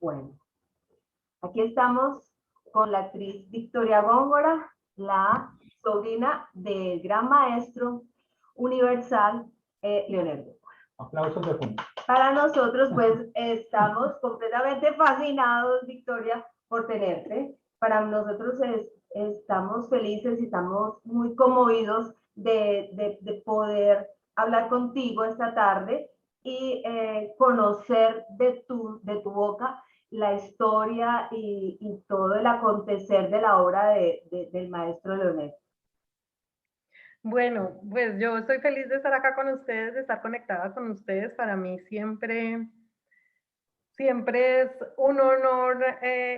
Bueno, aquí estamos con la actriz Victoria Góngora, la sobrina del gran maestro universal Leonel Góngora. Aplausos de fondo. Para nosotros, pues, estamos completamente fascinados, Victoria, por tenerte. Para nosotros estamos felices y estamos muy conmovidos de poder hablar contigo esta tarde y conocer de tu boca la historia y todo el acontecer de la obra del maestro Leonel. Bueno, pues yo estoy feliz de estar acá con ustedes, de estar conectada con ustedes. Para mí siempre es un honor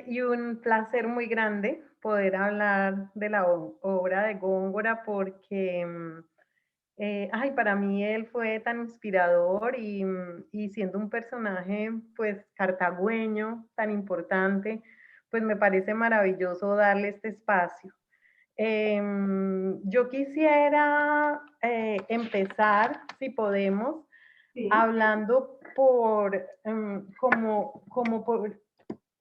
y un placer muy grande poder hablar de la obra de Góngora porque para mí él fue tan inspirador y siendo un personaje pues cartagüeño tan importante, pues me parece maravilloso darle este espacio. Yo quisiera empezar, si podemos, Sí. hablando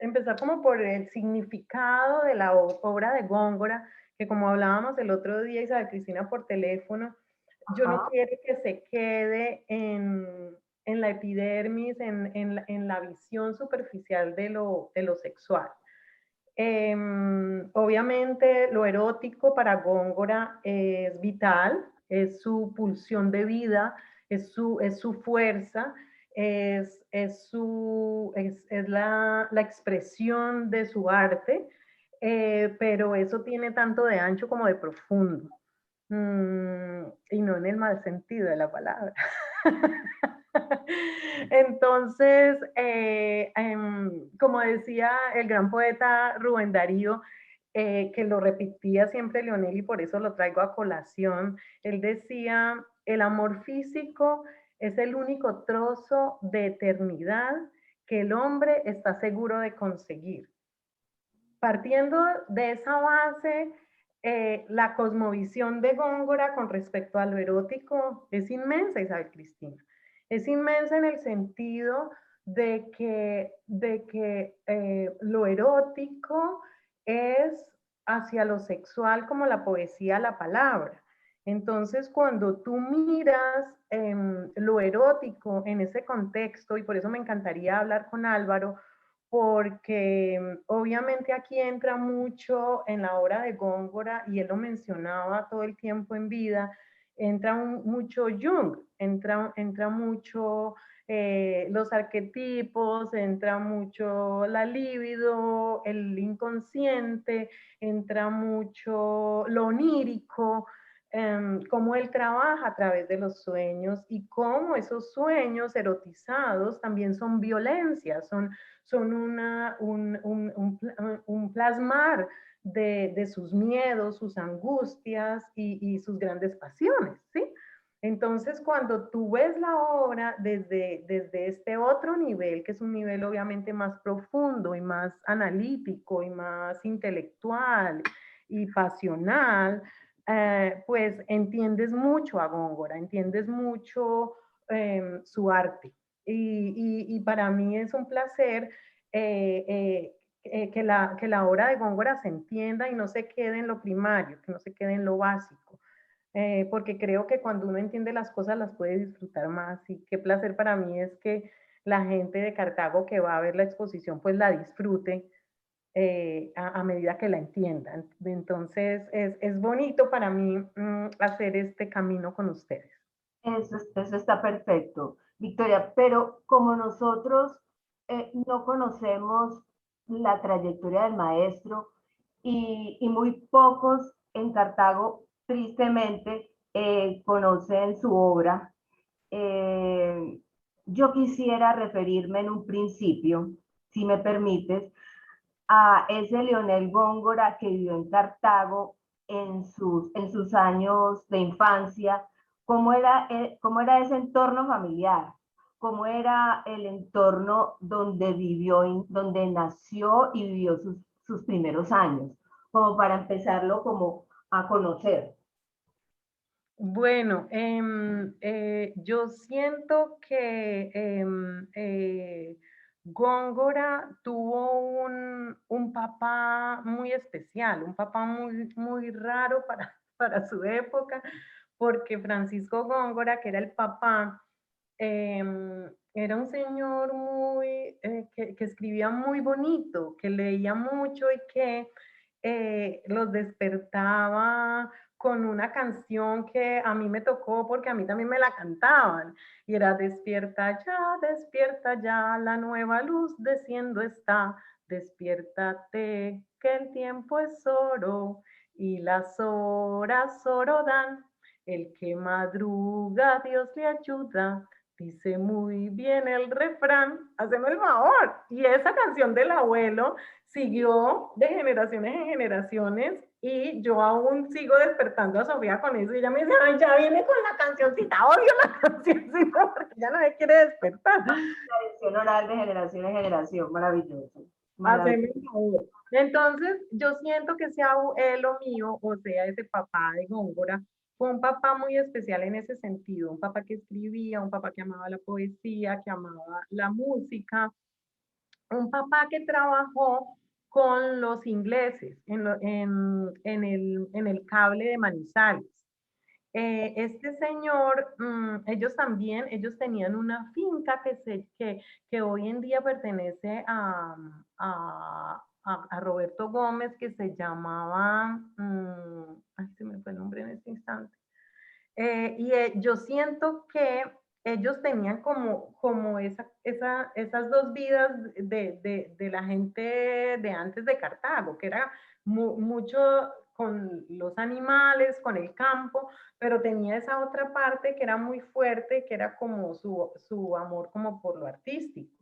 empezar como por el significado de la obra de Góngora, que como hablábamos el otro día, Isabel Cristina, por teléfono, yo no quiero que se quede en la epidermis, en la visión superficial de lo sexual. Obviamente lo erótico para Góngora es vital, es su pulsión de vida, es su fuerza, es la expresión de su arte, pero eso tiene tanto de ancho como de profundo, y no en el mal sentido de la palabra. Entonces, como decía el gran poeta Rubén Darío, que lo repetía siempre Leonel y por eso lo traigo a colación, él decía, el amor físico es el único trozo de eternidad que el hombre está seguro de conseguir. Partiendo de esa base, la cosmovisión de Góngora con respecto a lo erótico es inmensa, Isabel Cristina. Es inmensa en el sentido de que lo erótico es hacia lo sexual como la poesía, la palabra. Entonces, cuando tú miras lo erótico en ese contexto, y por eso me encantaría hablar con Álvaro, porque obviamente aquí entra mucho en la obra de Góngora, y él lo mencionaba todo el tiempo en vida, entra mucho Jung, entra mucho los arquetipos, entra mucho la libido, el inconsciente, entra mucho lo onírico, cómo él trabaja a través de los sueños y cómo esos sueños erotizados también son violencia, son un plasmar de sus miedos, sus angustias y sus grandes pasiones, ¿sí? Entonces, cuando tú ves la obra desde este otro nivel, que es un nivel obviamente más profundo y más analítico y más intelectual y pasional, pues entiendes mucho a Góngora, entiendes mucho su arte. Y para mí es un placer que la obra de Góngora se entienda y no se quede en lo primario, que no se quede en lo básico. Porque creo que cuando uno entiende las cosas las puede disfrutar más, y qué placer para mí es que la gente de Cartago que va a ver la exposición pues la disfrute a medida que la entiendan. Entonces es bonito para mí hacer este camino con ustedes. Eso está perfecto, Victoria, pero como nosotros no conocemos la trayectoria del maestro y muy pocos en Cartago, tristemente, conocen su obra, yo quisiera referirme en un principio, si me permites, a ese Leonel Góngora que vivió en Cartago en sus años de infancia, cómo era ese entorno familiar, cómo era el entorno donde vivió, donde nació y vivió sus primeros años, como para empezarlo como a conocer. Bueno, yo siento que Góngora tuvo un papá muy especial, un papá muy raro para su época, porque Francisco Góngora, que era el papá, era un señor que escribía muy bonito, que leía mucho y que los despertaba con una canción que a mí me tocó porque a mí también me la cantaban. Y era despierta ya, la nueva luz desciendo está, despiértate, que el tiempo es oro y las horas oro dan. El que madruga, Dios le ayuda, dice muy bien el refrán, haceme el favor. Y esa canción del abuelo siguió de generaciones en generaciones y yo aún sigo despertando a Sofía con eso y ella me dice, ay, ya viene con la cancioncita, odio la cancioncita porque ya no me quiere despertar. Tradición oral de generación en generación, maravilloso. Haceme Maravilloso. el favor. Entonces, yo siento que ese abuelo mío, o sea, ese papá de Góngora, fue un papá muy especial en ese sentido, un papá que escribía, un papá que amaba la poesía, que amaba la música, un papá que trabajó con los ingleses en el cable de Manizales. Este señor, ellos también, ellos tenían una finca que hoy en día pertenece a Roberto Gómez, que se llamaba, ay, se me fue el nombre en este instante. Yo siento que ellos tenían como esas dos vidas de la gente de antes de Cartago, que era mucho con los animales, con el campo, pero tenía esa otra parte que era muy fuerte, que era como su amor como por lo artístico.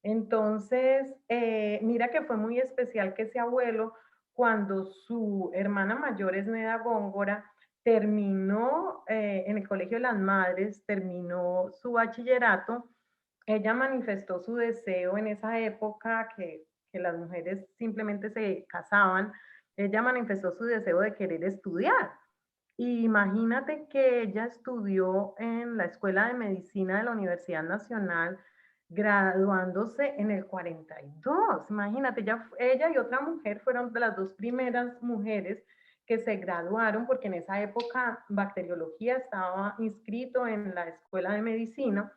Entonces, mira que fue muy especial que ese abuelo, cuando su hermana mayor, Esneda Góngora, terminó en el Colegio de las Madres, terminó su bachillerato, ella manifestó su deseo en esa época que las mujeres simplemente se casaban, ella manifestó su deseo de querer estudiar. Y imagínate que ella estudió en la Escuela de Medicina de la Universidad Nacional, graduándose en el 42. Imagínate, ella y otra mujer fueron de las dos primeras mujeres que se graduaron, porque en esa época bacteriología estaba inscrito en la Escuela de Medicina,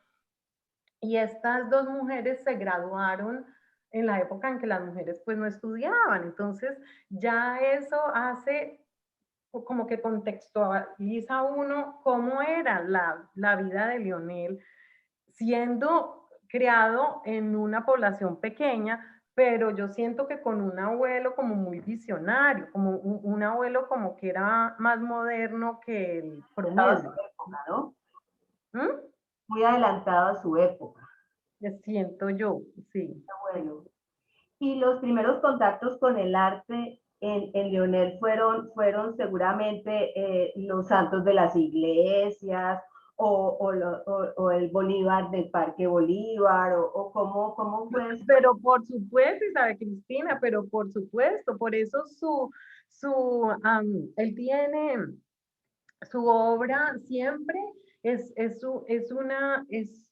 y estas dos mujeres se graduaron en la época en que las mujeres pues no estudiaban. Entonces ya eso hace como que contextualiza uno cómo era la vida de Lionel siendo criado en una población pequeña, pero yo siento que con un abuelo como muy visionario, como un abuelo como que era más moderno que el Adelantado a su promedio. época, ¿no? ¿Mm? Muy adelantado a su época. Siento yo, sí. Bueno, y los primeros contactos con el arte en Leonel fueron seguramente los santos de las iglesias o el Bolívar del Parque Bolívar o cómo fue eso. Pero por supuesto, Isabel Cristina, pero por supuesto, por eso él tiene su obra siempre es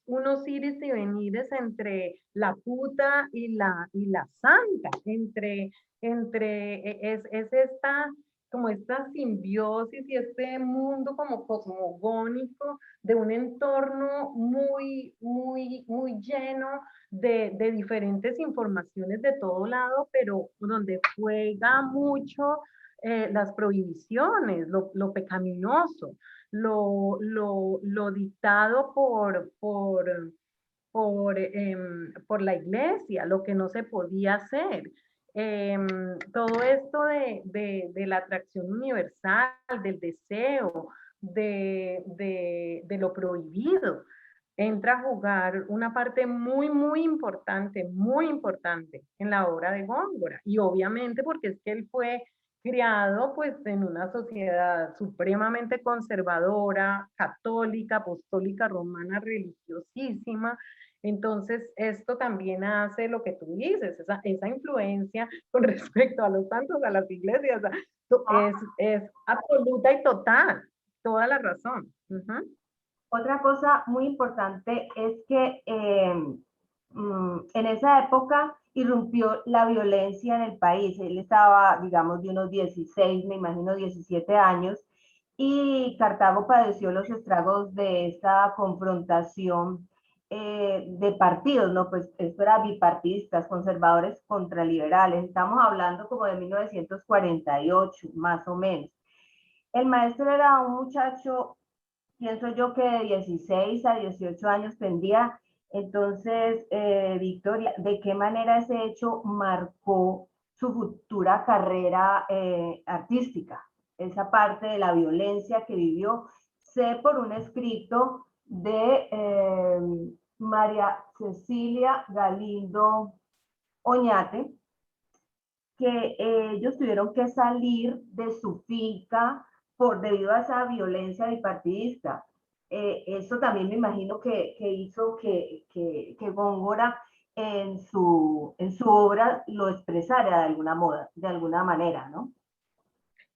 unos ires y venires entre la puta y la santa, es esta, como esta simbiosis y este mundo como cosmogónico de un entorno muy lleno de diferentes informaciones de todo lado, pero donde juega mucho las prohibiciones, lo pecaminoso, lo dictado por la iglesia, lo que no se podía hacer. Todo esto de la atracción universal, del deseo, de lo prohibido, entra a jugar una parte muy importante en la obra de Góngora. Y obviamente porque es que él fue criado pues en una sociedad supremamente conservadora, católica, apostólica, romana, religiosísima. Entonces, esto también hace lo que tú dices, esa influencia con respecto a los santos, a las iglesias, es absoluta y total, toda la razón. Otra cosa muy importante es que en esa época irrumpió la violencia en el país. Él estaba, digamos, de unos 16, me imagino 17 años, y Cartago padeció los estragos de esta confrontación de partidos, ¿no? Pues esto era bipartidistas, conservadores contra liberales. Estamos hablando como de 1948, más o menos. El maestro era un muchacho, pienso yo que de 16 a 18 años tendría. Entonces, Victoria, ¿de qué manera ese hecho marcó su futura carrera artística? Esa parte de la violencia que vivió. Sé por un escrito de María Cecilia Galindo Oñate, que ellos tuvieron que salir de su finca debido a esa violencia bipartidista. Eso también me imagino que hizo que Góngora en su obra lo expresara de alguna manera, ¿no?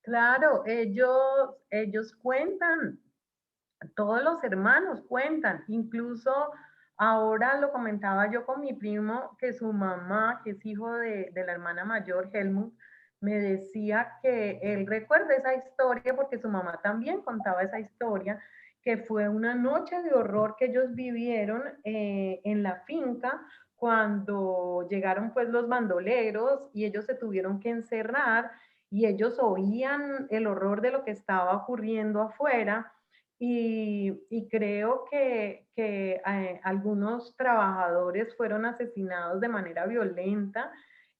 Claro, ellos cuentan, todos los hermanos cuentan, incluso ahora lo comentaba yo con mi primo, que su mamá, que es hijo de la hermana mayor, Helmut, me decía que él recuerda esa historia porque su mamá también contaba esa historia, que fue una noche de horror que ellos vivieron en la finca cuando llegaron pues los bandoleros y ellos se tuvieron que encerrar y ellos oían el horror de lo que estaba ocurriendo afuera y creo que algunos trabajadores fueron asesinados de manera violenta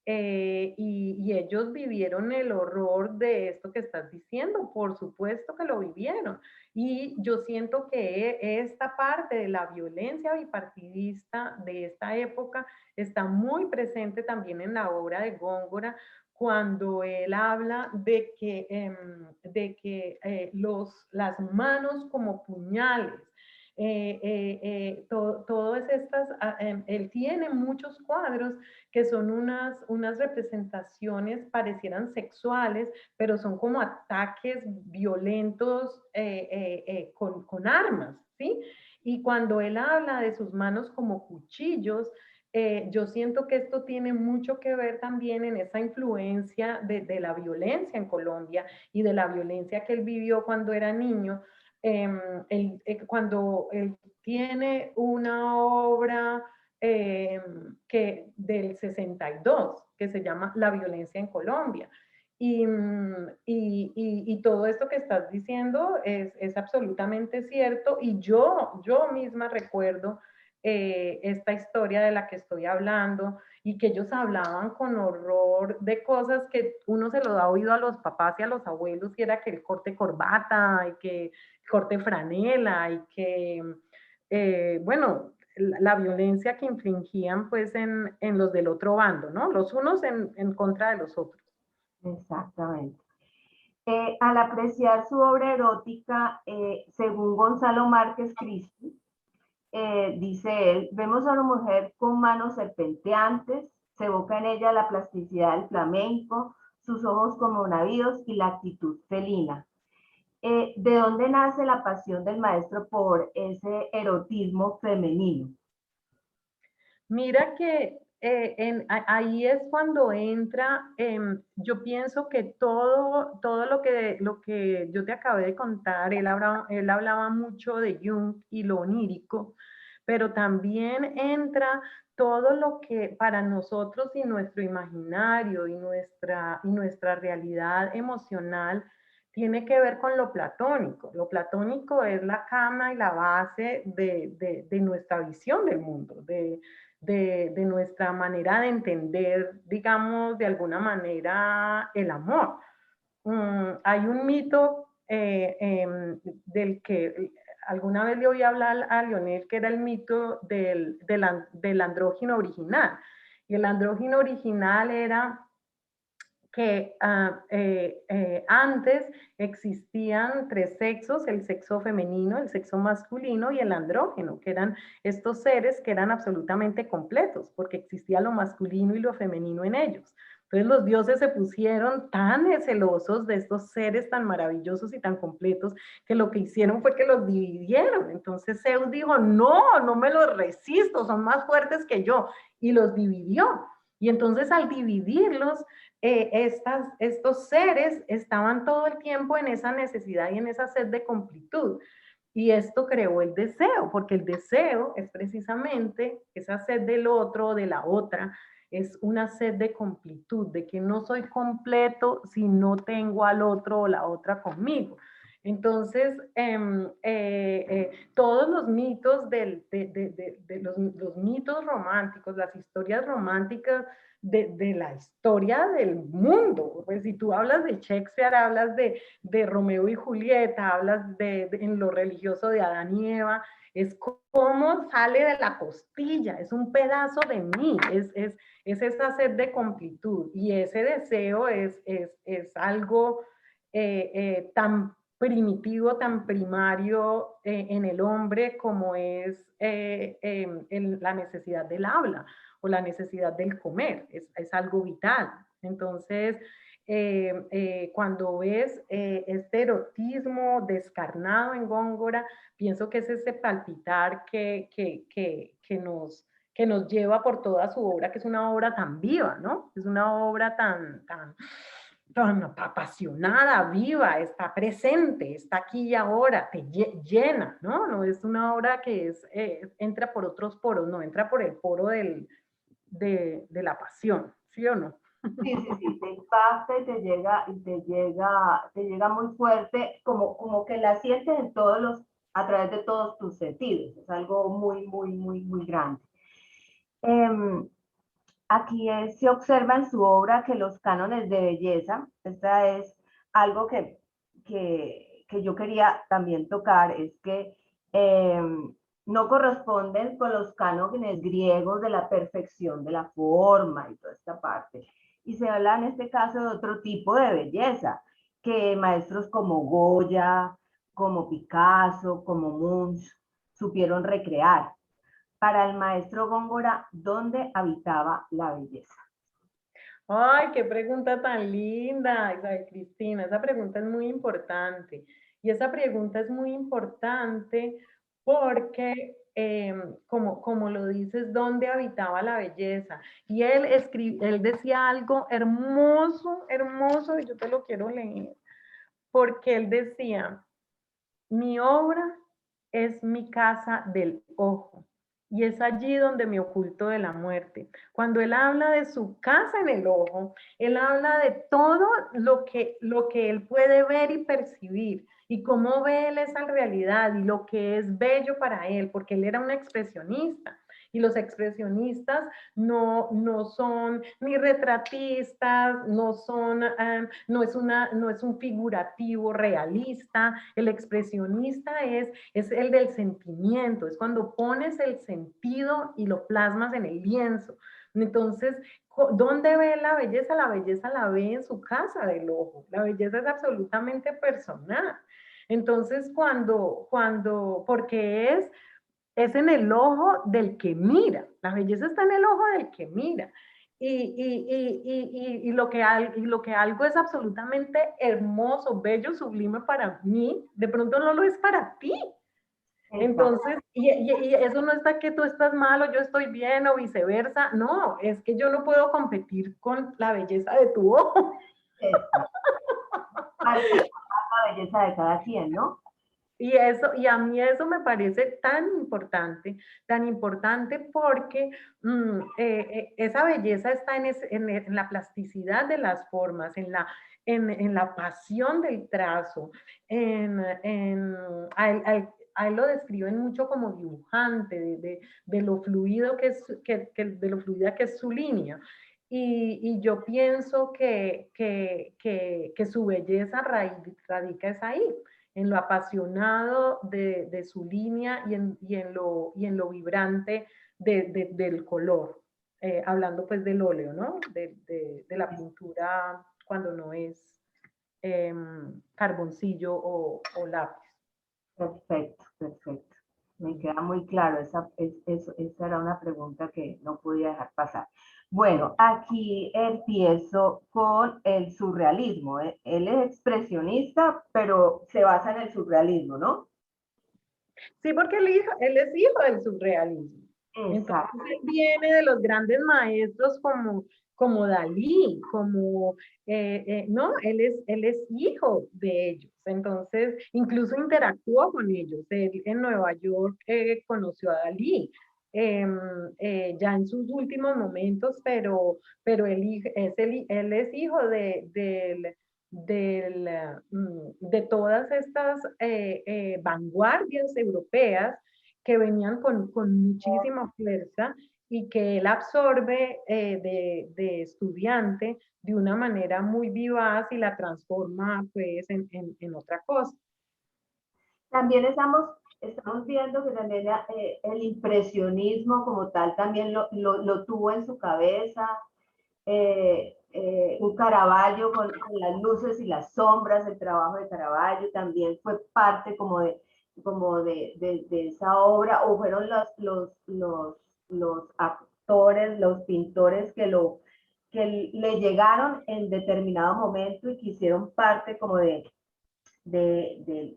y ellos vivieron el horror de esto que estás diciendo, por supuesto que lo vivieron. Y yo siento que esta parte de la violencia bipartidista de esta época está muy presente también en la obra de Góngora, cuando él habla de que las manos como puñales, todas estas, él tiene muchos cuadros que son unas representaciones, parecieran sexuales, pero son como ataques violentos con armas, ¿sí? Y cuando él habla de sus manos como cuchillos, yo siento que esto tiene mucho que ver también en esa influencia de la violencia en Colombia y de la violencia que él vivió cuando era niño. Cuando él tiene una obra del 62 que se llama La violencia en Colombia. Y todo esto que estás diciendo es absolutamente cierto y yo misma recuerdo esta historia de la que estoy hablando y que ellos hablaban con horror de cosas que uno se lo da oído a los papás y a los abuelos y era que el corte corbata y que el corte franela y que, bueno, la violencia que infringían pues en los del otro bando, ¿no? Los unos en contra de los otros. Exactamente. Al apreciar su obra erótica, según Gonzalo Márquez Cristi, dice él, vemos a una mujer con manos serpenteantes, se evoca en ella la plasticidad del flamenco, sus ojos como navíos y la actitud felina. ¿De dónde nace la pasión del maestro por ese erotismo femenino? Mira que ahí es cuando entra, yo pienso que todo lo que yo te acabé de contar, él hablaba mucho de Jung y lo onírico, pero también entra todo lo que para nosotros y nuestro imaginario y nuestra realidad emocional tiene que ver con lo platónico. Lo platónico es la cama y la base de nuestra visión del mundo, de nuestra manera de entender, digamos, de alguna manera el amor. Hay un mito del que alguna vez le oí hablar a Lionel, que era el mito del andrógino original. Y el andrógino original era que antes existían tres sexos, el sexo femenino, el sexo masculino y el andrógeno, que eran estos seres que eran absolutamente completos, porque existía lo masculino y lo femenino en ellos. Entonces los dioses se pusieron tan celosos de estos seres tan maravillosos y tan completos que lo que hicieron fue que los dividieron. Entonces Zeus dijo, no, no me los resisto, son más fuertes que yo, y los dividió. Y entonces al dividirlos, estos seres estaban todo el tiempo en esa necesidad y en esa sed de completud. Y esto creó el deseo, porque el deseo es precisamente esa sed del otro, de la otra, es una sed de completud, de que no soy completo si no tengo al otro o la otra conmigo. Entonces, todos los mitos, los mitos románticos, las historias románticas de la historia del mundo, pues si tú hablas de Shakespeare, hablas de Romeo y Julieta, hablas en lo religioso de Adán y Eva, es como sale de la costilla, es un pedazo de mí, es esa sed de completud y ese deseo es algo tan primitivo, tan primario en el hombre como es la necesidad del habla o la necesidad del comer, es algo vital. Entonces, cuando ves este erotismo descarnado en Góngora, pienso que es ese palpitar que nos lleva por toda su obra, que es una obra tan viva, ¿no? Es una obra tan apasionada, viva, está presente, está aquí y ahora, te llena, ¿no? No es una obra que entra por otros poros, no, entra por el poro de la pasión, ¿sí o no? Sí, sí, sí, te impacta y te llega muy fuerte, como que la sientes a través de todos tus sentidos. Es algo muy, muy, muy, muy grande. Eh, Aquí se observa en su obra que los cánones de belleza, esta es algo que yo quería también tocar, es que eh, no corresponden con los cánones griegos de la perfección de la forma y toda esta parte. Y se habla en este caso de otro tipo de belleza, que maestros como Goya, como Picasso, como Munch, supieron recrear. Para el maestro Góngora, ¿dónde habitaba la belleza? Ay, qué pregunta tan linda, Isabel Cristina. Esa pregunta es muy importante. Y esa pregunta es muy importante porque, como lo dices, ¿dónde habitaba la belleza? Y él decía algo hermoso, hermoso, y yo te lo quiero leer, porque él decía, mi obra es mi casa del ojo y es allí donde me oculto de la muerte. Cuando él habla de su casa en el ojo, él habla de todo lo que él puede ver y percibir y cómo ve él esa realidad y lo que es bello para él, porque él era un expresionista. Y los expresionistas no son ni retratistas, no es un figurativo realista. El expresionista es el del sentimiento, es cuando pones el sentido y lo plasmas en el lienzo. Entonces, ¿dónde ve la belleza? La belleza la ve en su casa del ojo. La belleza es absolutamente personal. Entonces, porque es en el ojo del que mira. La belleza está en el ojo del que mira. Y lo que algo es absolutamente hermoso, bello, sublime para mí, de pronto no lo es para ti. Exacto. Entonces, y eso no está que tú estás mal o yo estoy bien o viceversa. No, es que yo no puedo competir con la belleza de tu ojo. Exacto. Para la belleza de cada quien, ¿no? Y a mí eso me parece tan importante porque esa belleza está en la plasticidad de las formas, en la pasión del trazo, a él lo describen mucho como dibujante, de lo fluido de lo fluida que es su línea. Y yo pienso que su belleza radica es ahí, en lo apasionado de su línea y en lo vibrante del color, hablando pues del óleo, ¿no? De la pintura cuando no es carboncillo o lápiz. Perfecto, perfecto. Me queda muy claro, esa era una pregunta que no podía dejar pasar. Bueno, aquí empiezo con el surrealismo. Él es expresionista, pero se basa en el surrealismo, ¿no? Sí, porque él es hijo del surrealismo. Entonces Exacto. él viene de los grandes maestros como Dalí, ¿no? Él es hijo de ellos. Entonces, incluso interactuó con ellos. Él en Nueva York conoció a Dalí. Ya en sus últimos momentos, pero él es hijo de todas estas vanguardias europeas que venían con muchísima fuerza y que él absorbe de estudiante de una manera muy vivaz y la transforma pues en otra cosa. También estamos viendo que también el impresionismo como tal también lo tuvo en su cabeza. Un Caravaggio con las luces y las sombras, el trabajo de Caravaggio también fue parte como de esa obra, o fueron los actores, los pintores que le llegaron en determinado momento y que hicieron parte como de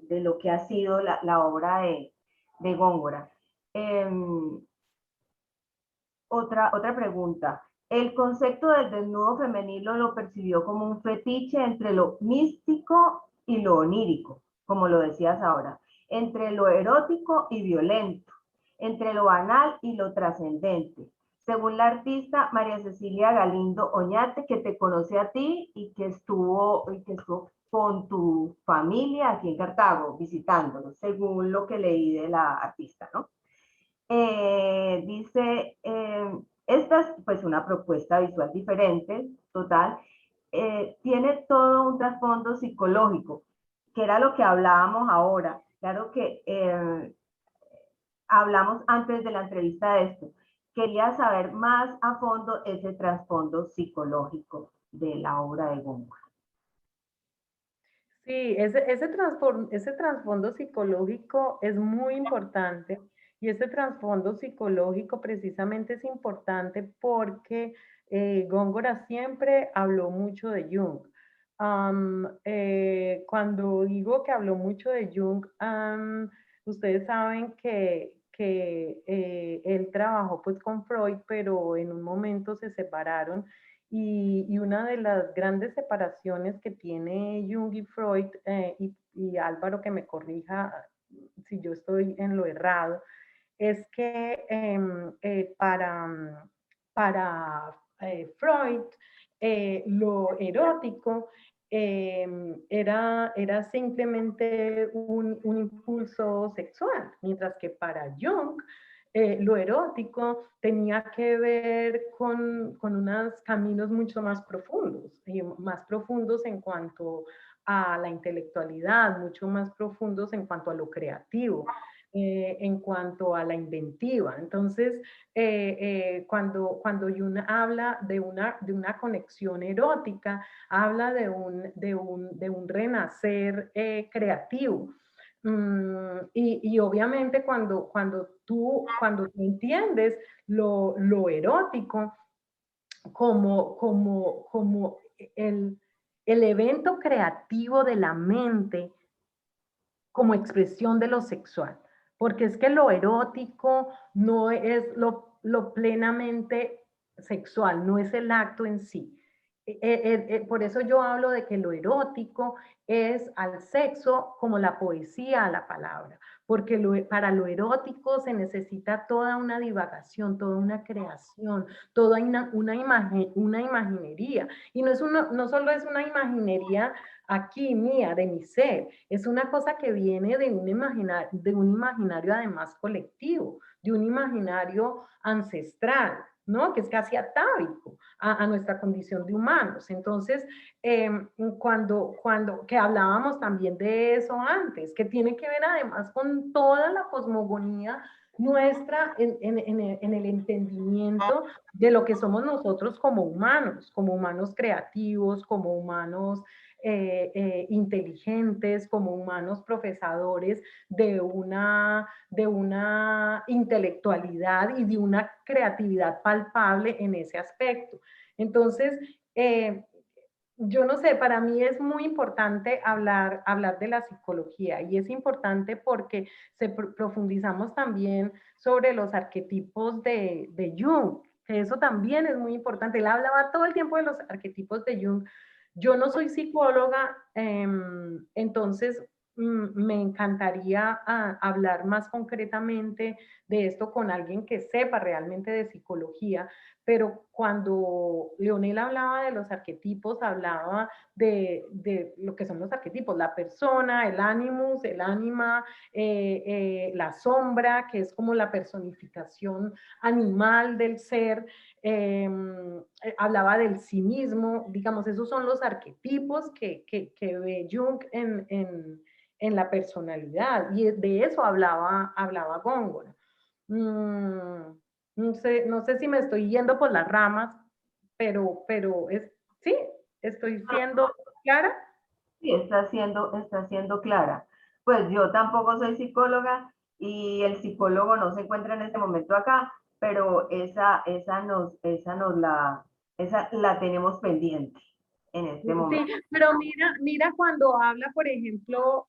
lo que ha sido la obra de Góngora. Otra pregunta. El concepto del desnudo femenino lo percibió como un fetiche entre lo místico y lo onírico, como lo decías ahora, entre lo erótico y violento, entre lo banal y lo trascendente. Según la artista María Cecilia Galindo Oñate, que te conoce a ti y que estuvo con tu familia aquí en Cartago, visitándolo, según lo que leí de la artista, ¿no? Dice, esta es pues una propuesta visual diferente, total, tiene todo un trasfondo psicológico, que era lo que hablábamos ahora. Claro que hablamos antes de la entrevista de esto. Quería saber más a fondo ese trasfondo psicológico de la obra de Góngora. Sí, ese trasfondo psicológico es muy importante y ese trasfondo psicológico precisamente es importante porque Góngora siempre habló mucho de Jung. Cuando digo que habló mucho de Jung, ustedes saben que él trabajó pues con Freud, pero en un momento se separaron y una de las grandes separaciones que tiene Jung y Freud, y Álvaro que me corrija si yo estoy en lo errado, es que para Freud lo erótico era simplemente un impulso sexual, mientras que para Jung lo erótico tenía que ver con unos caminos mucho más profundos en cuanto a la intelectualidad, mucho más profundos en cuanto a lo creativo, en cuanto a la inventiva. Entonces, cuando Jung habla de una conexión erótica, habla de un renacer creativo. Y obviamente cuando tú entiendes lo erótico como el evento creativo de la mente como expresión de lo sexual, porque es que lo erótico no es lo plenamente sexual, no es el acto en sí. Por eso yo hablo de que lo erótico es al sexo como la poesía a la palabra, porque para lo erótico se necesita toda una divagación, toda una creación, toda una imaginería. Y no solo es una imaginería aquí mía, de mi ser, es una cosa que viene de un imaginario además colectivo, de un imaginario ancestral, ¿no? Que es casi atávico a nuestra condición de humanos. Entonces, que hablábamos también de eso antes, que tiene que ver además con toda la cosmogonía en el entendimiento de lo que somos nosotros como humanos creativos, como humanos inteligentes, como humanos profesadores de una intelectualidad y de una creatividad palpable en ese aspecto. Entonces, yo no sé, para mí es muy importante hablar de la psicología y es importante porque profundizamos también sobre los arquetipos de Jung, que eso también es muy importante. Él hablaba todo el tiempo de los arquetipos de Jung. Yo no soy psicóloga, entonces me encantaría hablar más concretamente de esto con alguien que sepa realmente de psicología, pero cuando Leonel hablaba de los arquetipos, hablaba de lo que son los arquetipos, la persona, el animus, el ánima, la sombra, que es como la personificación animal del ser, hablaba del sí mismo, digamos, esos son los arquetipos que ve Jung en la personalidad, y de eso hablaba Góngora. No sé si me estoy yendo por las ramas, pero sí, estoy siendo clara. Sí, está siendo clara. Pues yo tampoco soy psicóloga y el psicólogo no se encuentra en este momento acá, pero esa la tenemos pendiente en este Sí, momento. pero mira cuando habla, por ejemplo,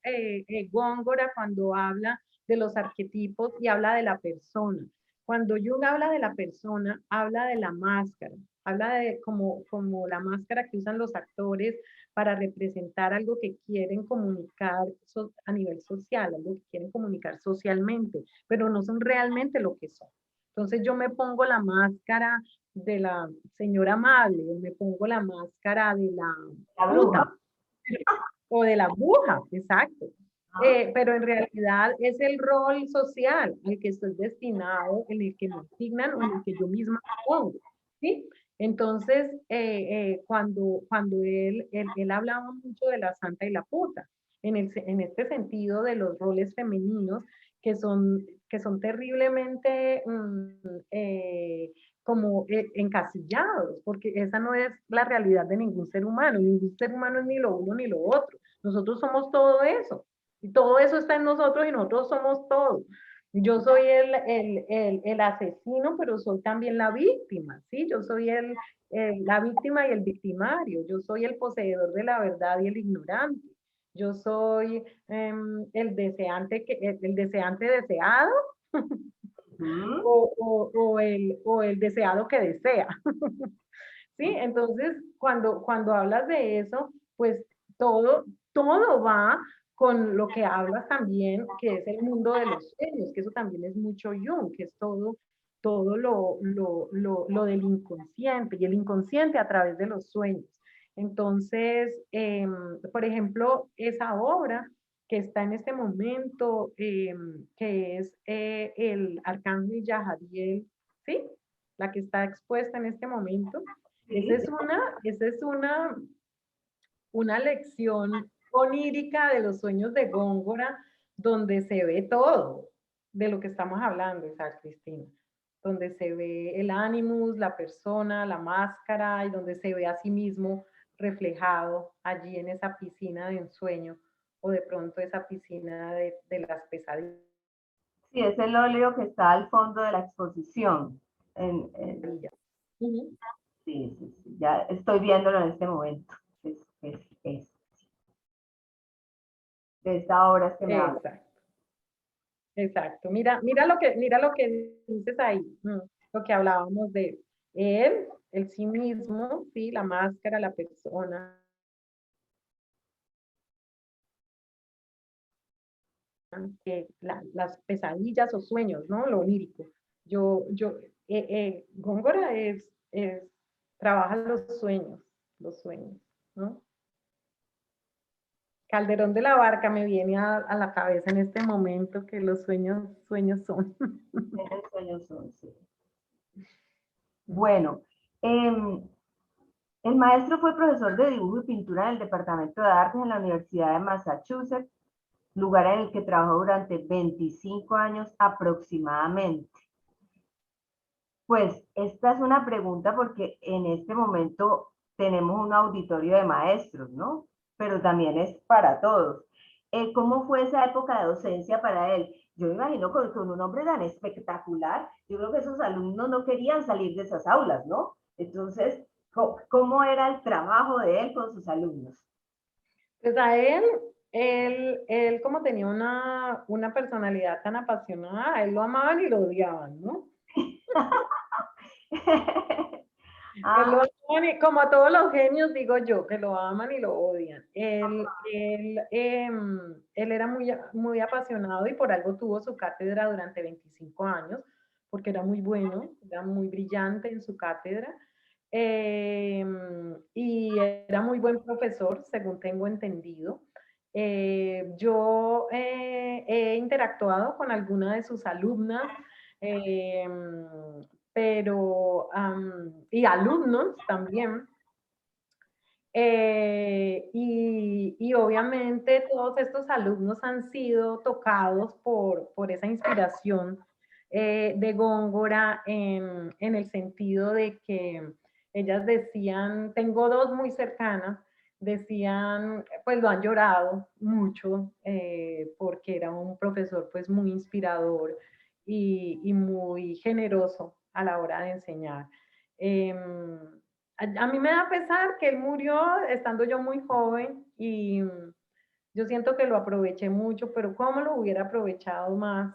Góngora, cuando habla de los arquetipos y habla de la persona. Cuando Jung habla de la persona, habla de la máscara, habla de como la máscara que usan los actores para representar algo que quieren comunicar a nivel social, algo que quieren comunicar socialmente, pero no son realmente lo que son. Entonces yo me pongo la máscara de la señora amable, me pongo la máscara de la La bruja, puta o de la bruja, exacto. ¿no? Pero en realidad es el rol social al que estoy destinado, en el que me asignan o en el que yo misma pongo, ¿sí? Entonces, cuando él hablaba mucho de la santa y la puta, en este sentido de los roles femeninos que son terriblemente como encasillados, porque esa no es la realidad de ningún ser humano es ni lo uno ni lo otro, nosotros somos todo eso, y todo eso está en nosotros y nosotros somos todo. Yo soy el asesino, pero soy también la víctima, ¿sí? Yo soy la víctima y el victimario, yo soy el poseedor de la verdad y el ignorante, yo soy el deseante deseado Ujú. o el deseado que desea. ¿Sí? Entonces, cuando hablas de eso, pues todo va con lo que hablas también, que es el mundo de los sueños, que eso también es mucho Jung, que es todo lo del inconsciente y el inconsciente a través de los sueños. Entonces, por ejemplo, esa obra que está en este momento, que es el Arcángel Yahadiel, ¿sí? La que está expuesta en este momento. Sí, Esa es una lección onírica de los sueños de Góngora, donde se ve todo de lo que estamos hablando, Isaac Cristina. Donde se ve el animus, la persona, la máscara, y donde se ve a sí mismo reflejado allí en esa piscina de ensueño, o de pronto esa piscina de las pesadillas. sí, es el óleo que está al fondo de la exposición. Uh -huh. Sí, sí, sí, ya estoy viéndolo en este momento. Es de esta obra es que me habla. Exacto. Exacto. Mira lo que dices ahí, lo que hablábamos de él, el sí mismo, sí, la máscara, la persona, las pesadillas o sueños, ¿no? Lo onírico. Góngora trabaja los sueños, ¿no? Calderón de la Barca me viene a la cabeza en este momento que los sueños son. Tiene sueños 11. Bueno, el maestro fue profesor de dibujo y pintura en el Departamento de Artes en la Universidad de Massachusetts lugar en el que trabajó durante 25 años aproximadamente. Pues esta es una pregunta porque en este momento tenemos un auditorio de maestros, ¿no? Pero también es para todos. ¿Cómo fue esa época de docencia para él? Yo me imagino con un hombre tan espectacular, yo creo que esos alumnos no querían salir de esas aulas, ¿no? Entonces, ¿cómo era el trabajo de él con sus alumnos? Pues a él como tenía una personalidad tan apasionada, a él lo amaban y lo odiaban, ¿no? Él lo Ah, aman como a todos los genios, digo yo, que lo aman y lo odian. Él era muy apasionado y por algo tuvo su cátedra durante 25 años, porque era muy bueno, era muy brillante en su cátedra. Y era muy buen profesor, según tengo entendido. Yo he interactuado con alguna de sus alumnas, eh, pero, y alumnos también. Y obviamente todos estos alumnos han sido tocados por esa inspiración de Góngora en el sentido de que ellas decían, tengo dos muy cercanas, decían, pues lo han llorado mucho porque era un profesor pues muy inspirador y muy generoso a la hora de enseñar. A mí me da pesar que él murió estando yo muy joven y yo siento que lo aproveché mucho, pero cómo lo hubiera aprovechado más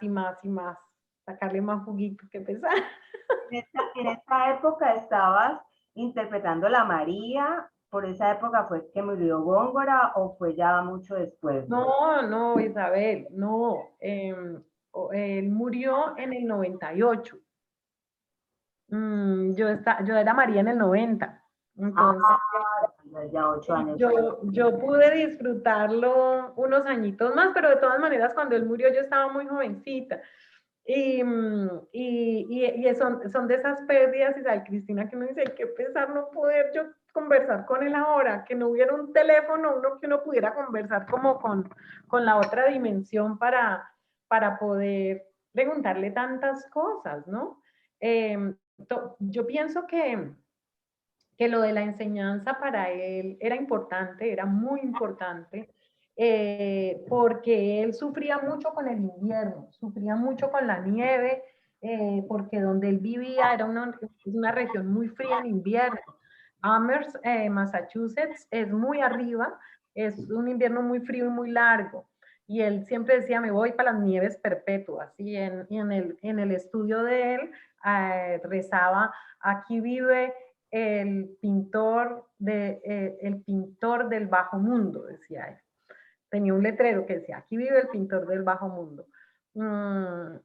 y más y más, sacarle más juguito, que pesar. en esta época estabas interpretando la María, por esa época fue que murió Góngora o fue ya mucho después. No, no, Isabel, no. Él murió en el 98. Yo era María en el 90. Ah, Entonces, ya 8 años. yo pude disfrutarlo unos añitos más, pero de todas maneras cuando él murió yo estaba muy jovencita. Y son de esas pérdidas, Isabel Cristina, que uno dice, qué pesar no poder yo conversar con él ahora, que no hubiera un teléfono, que uno pudiera conversar como con la otra dimensión para poder preguntarle tantas cosas, ¿no? Yo pienso que lo de la enseñanza para él era importante, era muy importante, porque él sufría mucho con el invierno, sufría mucho con la nieve, porque donde él vivía era una región muy fría en invierno. Amherst, Massachusetts, es muy arriba, es un invierno muy frío y muy largo. Y él siempre decía, me voy para las nieves perpetuas. Y en el estudio de él rezaba, aquí vive el pintor del bajo mundo, decía él. Tenía un letrero que decía, aquí vive el pintor del bajo mundo.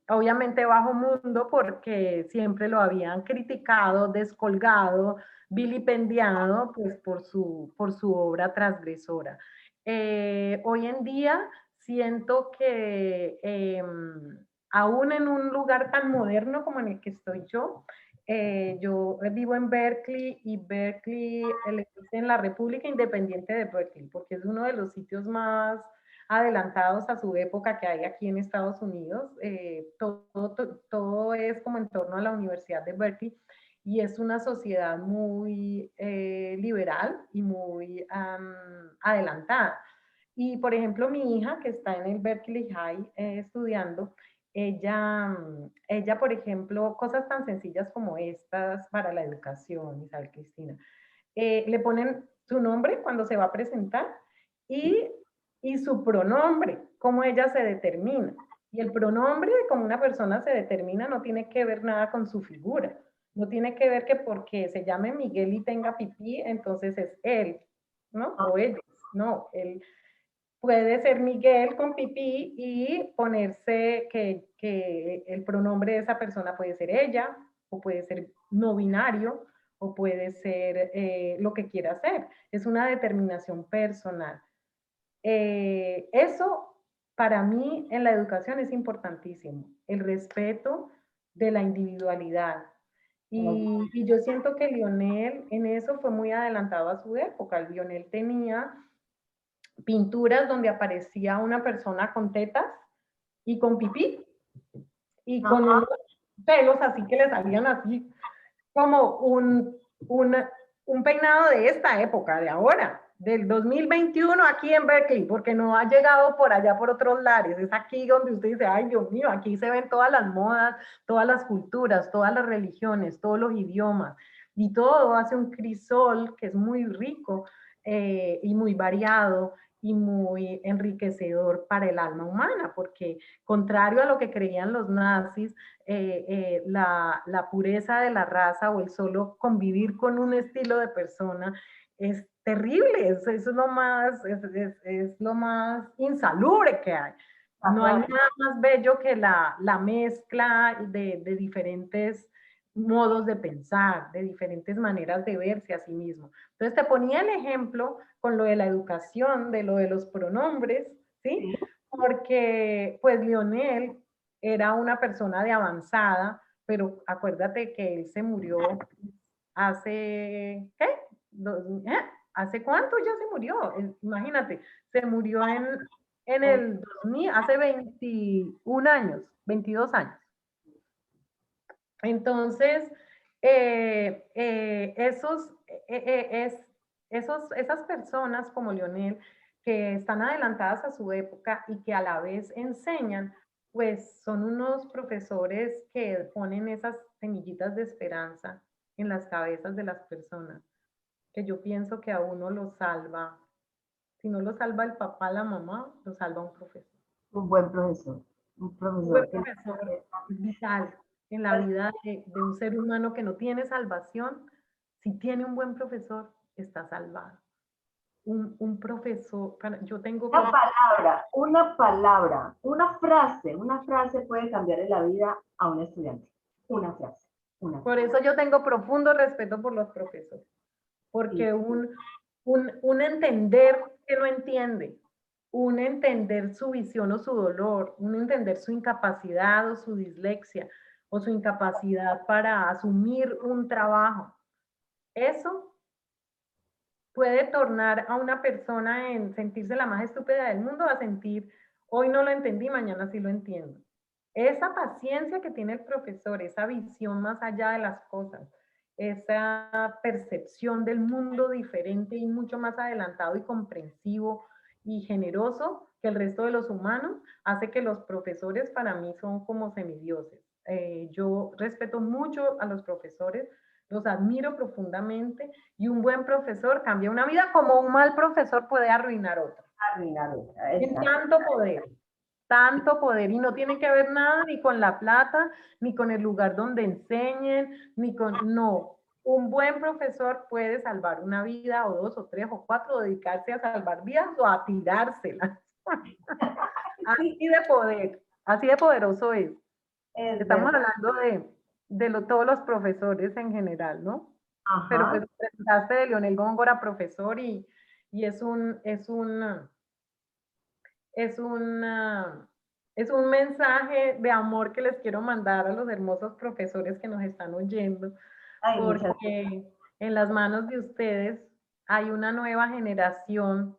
Obviamente bajo mundo porque siempre lo habían criticado, descolgado, vilipendiado pues por su obra transgresora. Hoy en día siento que aún en un lugar tan moderno como en el que estoy yo vivo en Berkeley y Berkeley le dicen la República Independiente de Berkeley porque es uno de los sitios más adelantados a su época que hay aquí en Estados Unidos. Todo es como en torno a la Universidad de Berkeley y es una sociedad muy liberal y muy adelantada. Y por ejemplo, mi hija que está en el Berkeley High estudiando, ella, por ejemplo, cosas tan sencillas como estas para la educación, Isabel Cristina, le ponen su nombre cuando se va a presentar y, y su pronombre, cómo ella se determina. Y el pronombre de cómo una persona se determina no tiene que ver nada con su figura. No tiene que ver que porque se llame Miguel y tenga pipí, entonces es él, ¿no? O ella. No, él puede ser Miguel con pipí y ponerse que el pronombre de esa persona puede ser ella, o puede ser no binario, o puede ser lo que quiera hacer. Es una determinación personal. Eso para mí en la educación es importantísimo, el respeto de la individualidad. Y yo siento que Lionel en eso fue muy adelantado a su época. Lionel tenía pinturas donde aparecía una persona con tetas y con pipí y con unos pelos así que le salían así como un peinado de esta época, de ahora, del 2021 aquí en Berkeley, porque no ha llegado por allá por otros lares, es aquí donde usted dice, ay Dios mío, aquí se ven todas las modas, todas las culturas, todas las religiones, todos los idiomas, y todo hace un crisol que es muy rico y muy variado y muy enriquecedor para el alma humana, porque contrario a lo que creían los nazis, la pureza de la raza o el solo convivir con un estilo de persona es terrible, es lo más insalubre que hay. No hay nada más bello que la mezcla de diferentes modos de pensar, de diferentes maneras de verse a sí mismo. Entonces te ponía el ejemplo con lo de la educación, de lo de los pronombres, ¿sí? Porque pues Lionel era una persona de avanzada, pero acuérdate que él se murió hace, ¿qué? ¿Hace cuánto ya se murió? Imagínate, se murió en el 2000, hace 21 años, 22 años. Entonces, esas personas como Lionel, que están adelantadas a su época y que a la vez enseñan, pues son unos profesores que ponen esas semillitas de esperanza en las cabezas de las personas, que yo pienso que a uno lo salva. Si no lo salva el papá, la mamá, lo salva un profesor. Un buen profesor. Un Un buen profesor. profesor es vital en la vida de un ser humano que no tiene salvación. Si tiene un buen profesor, está salvado. Un profesor, yo tengo Una frase puede cambiar la vida a un estudiante. Una frase. Por eso yo tengo profundo respeto por los profesores, porque un entender que no entiende, un entender su visión o su dolor, un entender su incapacidad o su dislexia o su incapacidad para asumir un trabajo, eso puede tornar a una persona en sentirse la más estúpida del mundo a sentir, hoy no lo entendí, mañana sí lo entiendo. Esa paciencia que tiene el profesor, esa visión más allá de las cosas, esa percepción del mundo diferente y mucho más adelantado y comprensivo y generoso que el resto de los humanos, hace que los profesores para mí son como semidioses. Yo respeto mucho a los profesores, los admiro profundamente y un buen profesor cambia una vida como un mal profesor puede arruinar otra. Arruinar otra, en tanto poder y no tiene que ver nada ni con la plata, ni con el lugar donde enseñen, ni con, no. Un buen profesor puede salvar una vida o dos o tres o cuatro, dedicarse a salvar vidas o a tirárselas. Así de poderoso es. Estamos hablando de todos los profesores en general, ¿no? Ajá. Pero pues presentaste de Leonel Góngora, profesor, y es un mensaje de amor que les quiero mandar a los hermosos profesores que nos están oyendo, porque en las manos de ustedes hay una nueva generación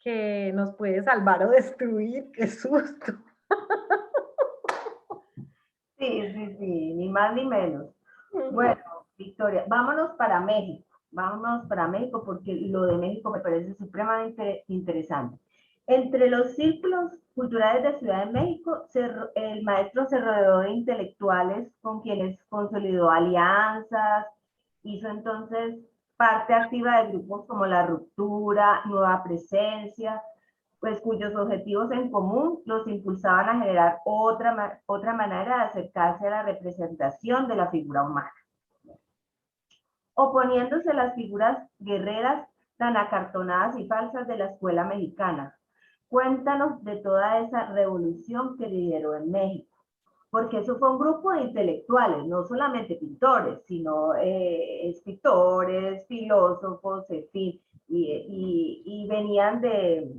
que nos puede salvar o destruir. ¡Qué susto! Sí, ni más ni menos. Bueno, Victoria, vámonos para México porque lo de México me parece supremamente interesante. Entre los círculos culturales de Ciudad de México, el maestro se rodeó de intelectuales con quienes consolidó alianzas, hizo entonces parte activa de grupos como La Ruptura, Nueva Presencia, pues cuyos objetivos en común los impulsaban a generar otra manera de acercarse a la representación de la figura humana, oponiéndose a las figuras guerreras tan acartonadas y falsas de la escuela mexicana. Cuéntanos de toda esa revolución que lideró en México, porque eso fue un grupo de intelectuales, no solamente pintores, sino escritores, filósofos, en fin, y venían de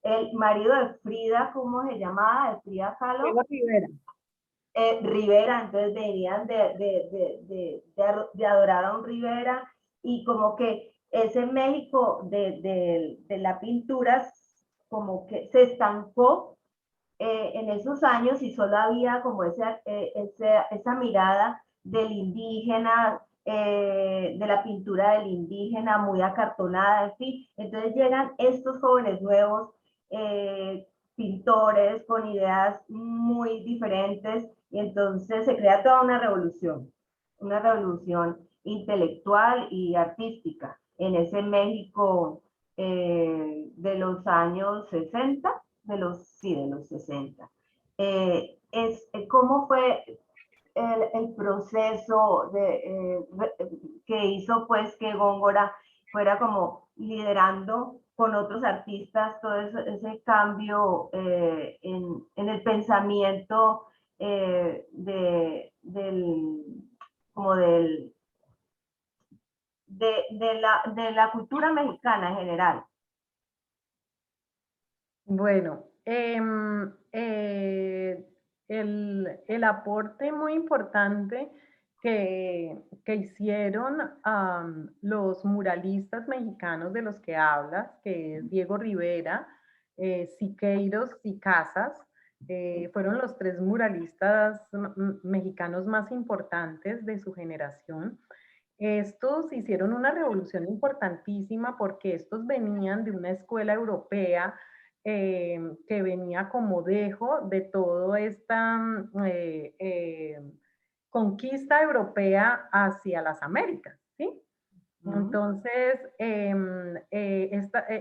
el marido de Frida, ¿cómo se llamaba? De Frida Kahlo. Diego Rivera. Rivera, entonces venían de adorar a un Rivera y como que ese México de la pintura como que se estancó en esos años y solo había como esa mirada del indígena, de la pintura del indígena muy acartonada, en fin. Entonces llegan estos jóvenes nuevos, pintores con ideas muy diferentes y entonces se crea toda una revolución intelectual y artística en ese México de los años 60, de los 60. ¿Cómo fue el proceso que hizo pues que Góngora fuera como liderando con otros artistas todo ese cambio en el pensamiento del, como de la cultura mexicana en general? Bueno, el aporte muy importante que hicieron los muralistas mexicanos de los que hablas, que es Diego Rivera, Siqueiros y Casas, fueron los tres muralistas mexicanos más importantes de su generación. Estos hicieron una revolución importantísima porque estos venían de una escuela europea que venía como dejo de toda esta conquista europea hacia las Américas, ¿sí? Entonces,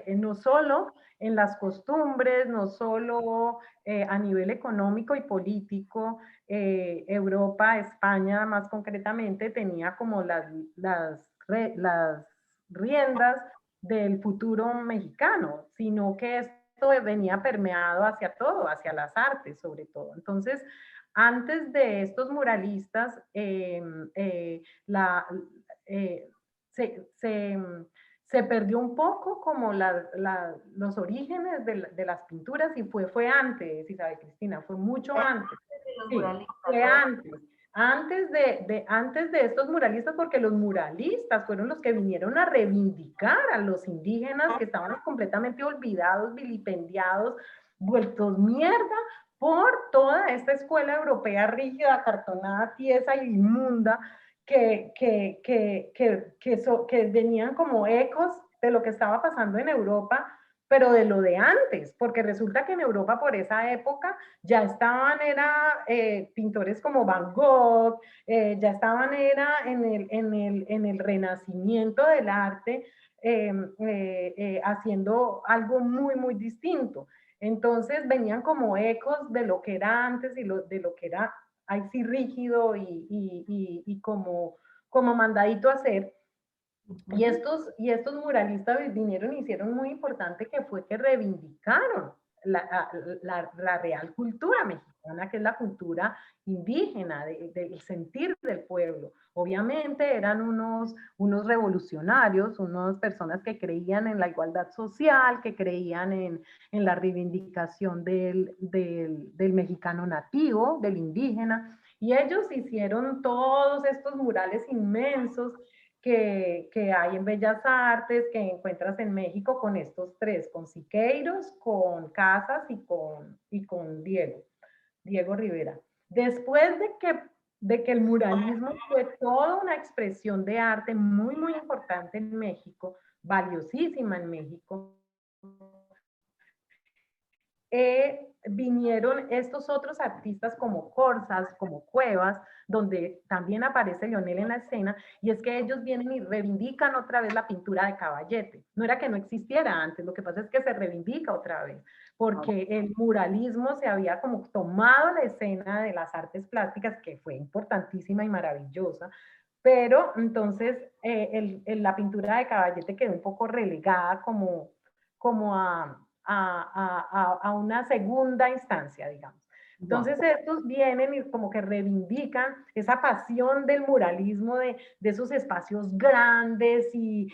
no solo en las costumbres, no solo a nivel económico y político, Europa, España más concretamente, tenía como las riendas del futuro mexicano, sino que esto venía permeado hacia todo, hacia las artes sobre todo. Entonces, antes de estos muralistas, se, se, se perdió un poco como los orígenes de las pinturas y fue antes, Isabel Cristina, fue mucho antes. Sí, fue antes. Antes de estos muralistas, porque los muralistas fueron los que vinieron a reivindicar a los indígenas que estaban completamente olvidados, vilipendiados, vueltos mierda por toda esta escuela europea rígida, acartonada, tiesa y inmunda, que venían como ecos de lo que estaba pasando en Europa, pero de lo de antes, porque resulta que en Europa por esa época ya estaban, pintores como Van Gogh, ya estaban, en el renacimiento del arte, haciendo algo muy, muy distinto. Entonces venían como ecos de lo que era antes y de lo que era ahí sí rígido y como mandadito a hacer. Y estos muralistas vinieron y hicieron muy importante que fue que reivindicaron la real cultura mexicana, que es la cultura indígena, del sentir del pueblo. Obviamente eran unos revolucionarios, unas personas que creían en la igualdad social, que creían en la reivindicación del mexicano nativo, del indígena, y ellos hicieron todos estos murales inmensos que hay en Bellas Artes, que encuentras en México con estos tres, con Siqueiros, con Casas y con Diego Rivera. Después de que el muralismo fue toda una expresión de arte muy, muy importante en México, valiosísima en México, vinieron estos otros artistas como Corsas, como Cuevas, donde también aparece Leonel en la escena, y es que ellos vienen y reivindican otra vez la pintura de Caballete. No era que no existiera antes, lo que pasa es que se reivindica otra vez, porque el muralismo se había como tomado la escena de las artes plásticas, que fue importantísima y maravillosa, pero entonces la pintura de Caballete quedó un poco relegada como a una segunda instancia, digamos. Entonces estos vienen y como que reivindican esa pasión del muralismo, de esos espacios grandes y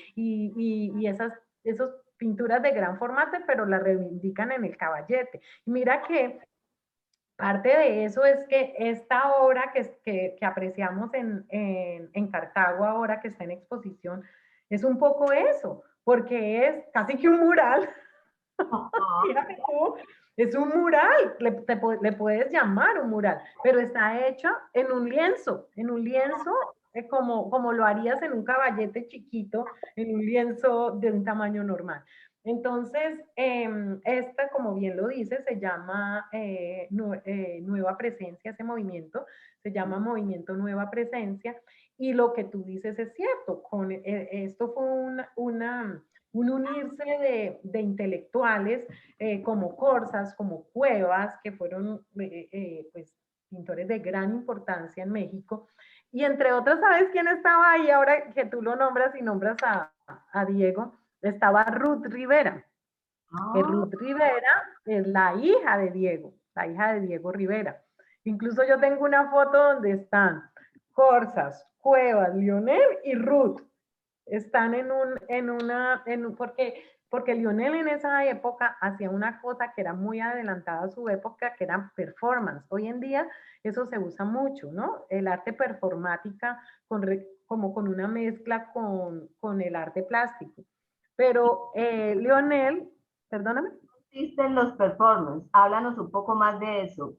esas pinturas de gran formato, pero las reivindican en el Caballete. Y mira que parte de eso es que esta obra que apreciamos en Cartago ahora, que está en exposición, es un poco eso, porque es casi que un mural Ajá. Fíjate tú, es un mural, le puedes llamar un mural, pero está hecho en un lienzo como lo harías en un caballete chiquito, en un lienzo de un tamaño normal. Entonces, esta, como bien lo dice, se llama Nueva Presencia, ese movimiento, se llama Movimiento Nueva Presencia, y lo que tú dices es cierto, esto fue un unirse de intelectuales como Corsas, como Cuevas, que fueron pues, pintores de gran importancia en México. Y entre otras, ¿sabes quién estaba ahí ahora que tú lo nombras y nombras a Diego? Estaba Ruth Rivera, que Ah, Ruth Rivera es la hija de Diego Rivera. Incluso yo tengo una foto donde están Corsas, Cuevas, Lionel y Ruth están porque Lionel en esa época hacía una cosa que era muy adelantada a su época, que era performance. Hoy en día eso se usa mucho, ¿no? El arte performática como con una mezcla con el arte plástico. Pero Lionel, perdóname. existen los performances. Háblanos un poco más de eso.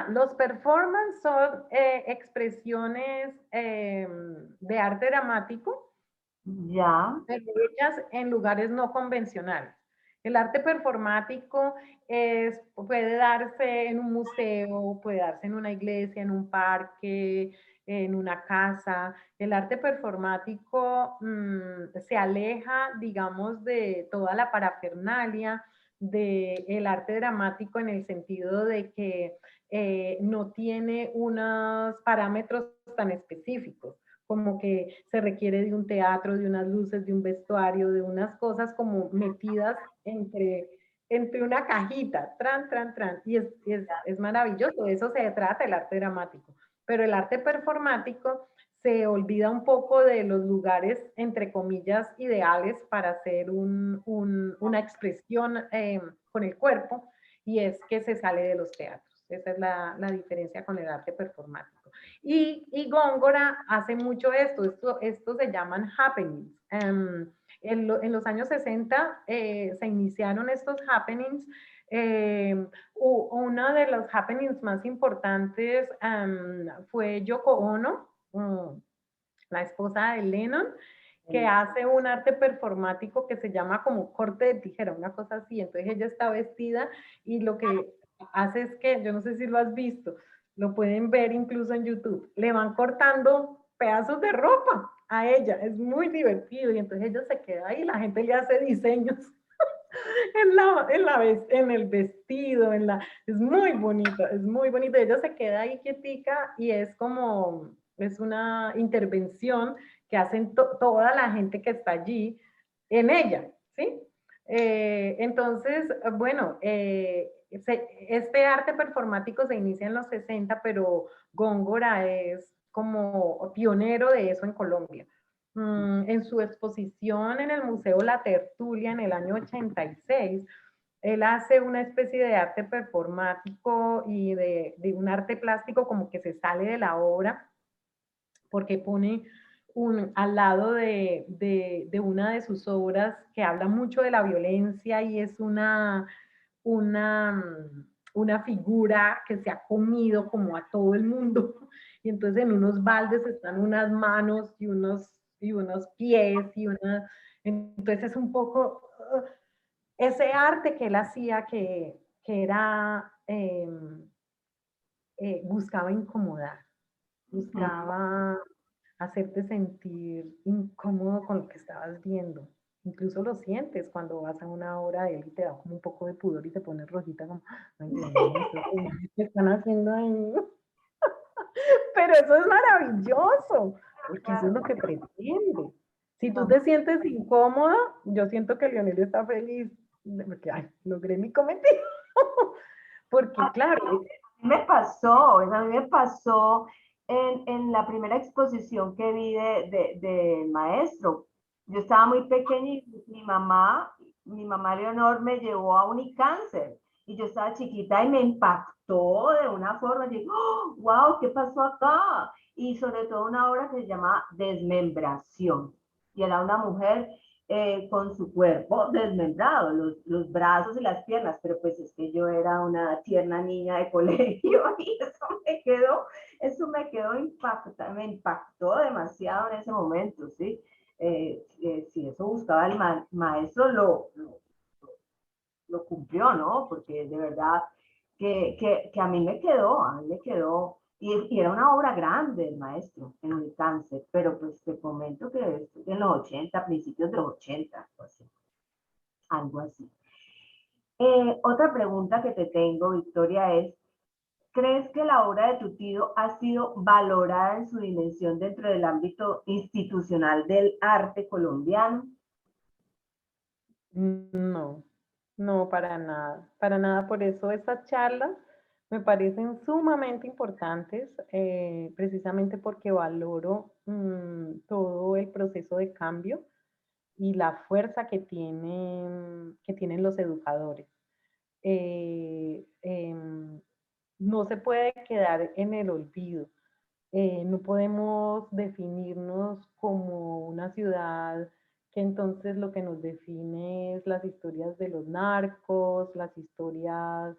Los performance son expresiones de arte dramático Ya. pero hechas en lugares no convencionales. El arte performático puede darse en un museo, puede darse en una iglesia, en un parque, en una casa. El arte performático se aleja, digamos, de toda la parafernalia del arte dramático en el sentido de que no tiene unos parámetros tan específicos como que se requiere de un teatro, de unas luces, de un vestuario, de unas cosas como metidas entre una cajita, tran, y es maravilloso, de eso se trata el arte dramático. Pero el arte performático se olvida un poco de los lugares, entre comillas, ideales para hacer una expresión con el cuerpo, y es que se sale de los teatros. Esa es la diferencia con el arte performático. Y Góngora hace mucho esto se llaman happenings. En los años 60 se iniciaron estos happenings. Uno de los happenings más importantes fue Yoko Ono, la esposa de Lennon, que hace un arte performático que se llama como corte de tijera, una cosa así. Entonces ella está vestida y lo que hace es que, yo no sé si lo has visto, lo pueden ver incluso en YouTube, le van cortando pedazos de ropa a ella, es muy divertido y entonces ella se queda ahí, la gente le hace diseños en el vestido, es muy bonito, es muy bonito. Ella se queda ahí quietica y es una intervención que hacen toda la gente que está allí en ella, ¿sí? Entonces, bueno, este arte performático se inicia en los 60, pero Góngora es como pionero de eso en Colombia. En su exposición en el Museo La Tertulia en el año 86, él hace una especie de arte performático y de un arte plástico como que se sale de la obra porque pone al lado de una de sus obras que habla mucho de la violencia y es una, una figura que se ha comido como a todo el mundo. Y entonces en unos baldes están unas manos y unos pies entonces es un poco ese arte que él hacía que era, buscaba incomodar, buscaba hacerte sentir incómodo con lo que estabas viendo. Incluso lo sientes cuando vas a una obra de él y te da como un poco de pudor y te pones rojita como, ay Dios mío, ¿qué están haciendo ahí? Pero eso es maravilloso, porque eso es lo que pretende. Si tú te sientes incómodo, yo siento que Lionel está feliz, porque ay, logré mi cometido. Porque claro, Me pasó, a mí me pasó en la primera exposición que vi del maestro. Yo estaba muy pequeña y mi mamá Leonor me llevó a Unicáncer y yo estaba chiquita y me impactó de una forma. Y dije, oh, wow, ¿qué pasó acá? Y sobre todo una obra que se llama Desmembración. Y era una mujer con su cuerpo desmembrado, los brazos y las piernas, pero pues es que yo era una tierna niña de colegio y eso me quedó me impactó demasiado en ese momento, ¿sí? Si eso buscaba el maestro, lo cumplió, ¿no? Porque de verdad que a mí me quedó, y era una obra grande el maestro en un cáncer, pero pues te comento que es en los 80, principios de los 80, pues, algo así. Otra pregunta que te tengo, Victoria, es, ¿crees que la obra de tu tío ha sido valorada en su dimensión dentro del ámbito institucional del arte colombiano? No, no, para nada, para nada. Por eso estas charlas me parecen sumamente importantes, precisamente porque valoro todo el proceso de cambio y la fuerza que tienen los educadores. No se puede quedar en el olvido. No podemos definirnos como una ciudad que entonces lo que nos define es las historias de los narcos, las historias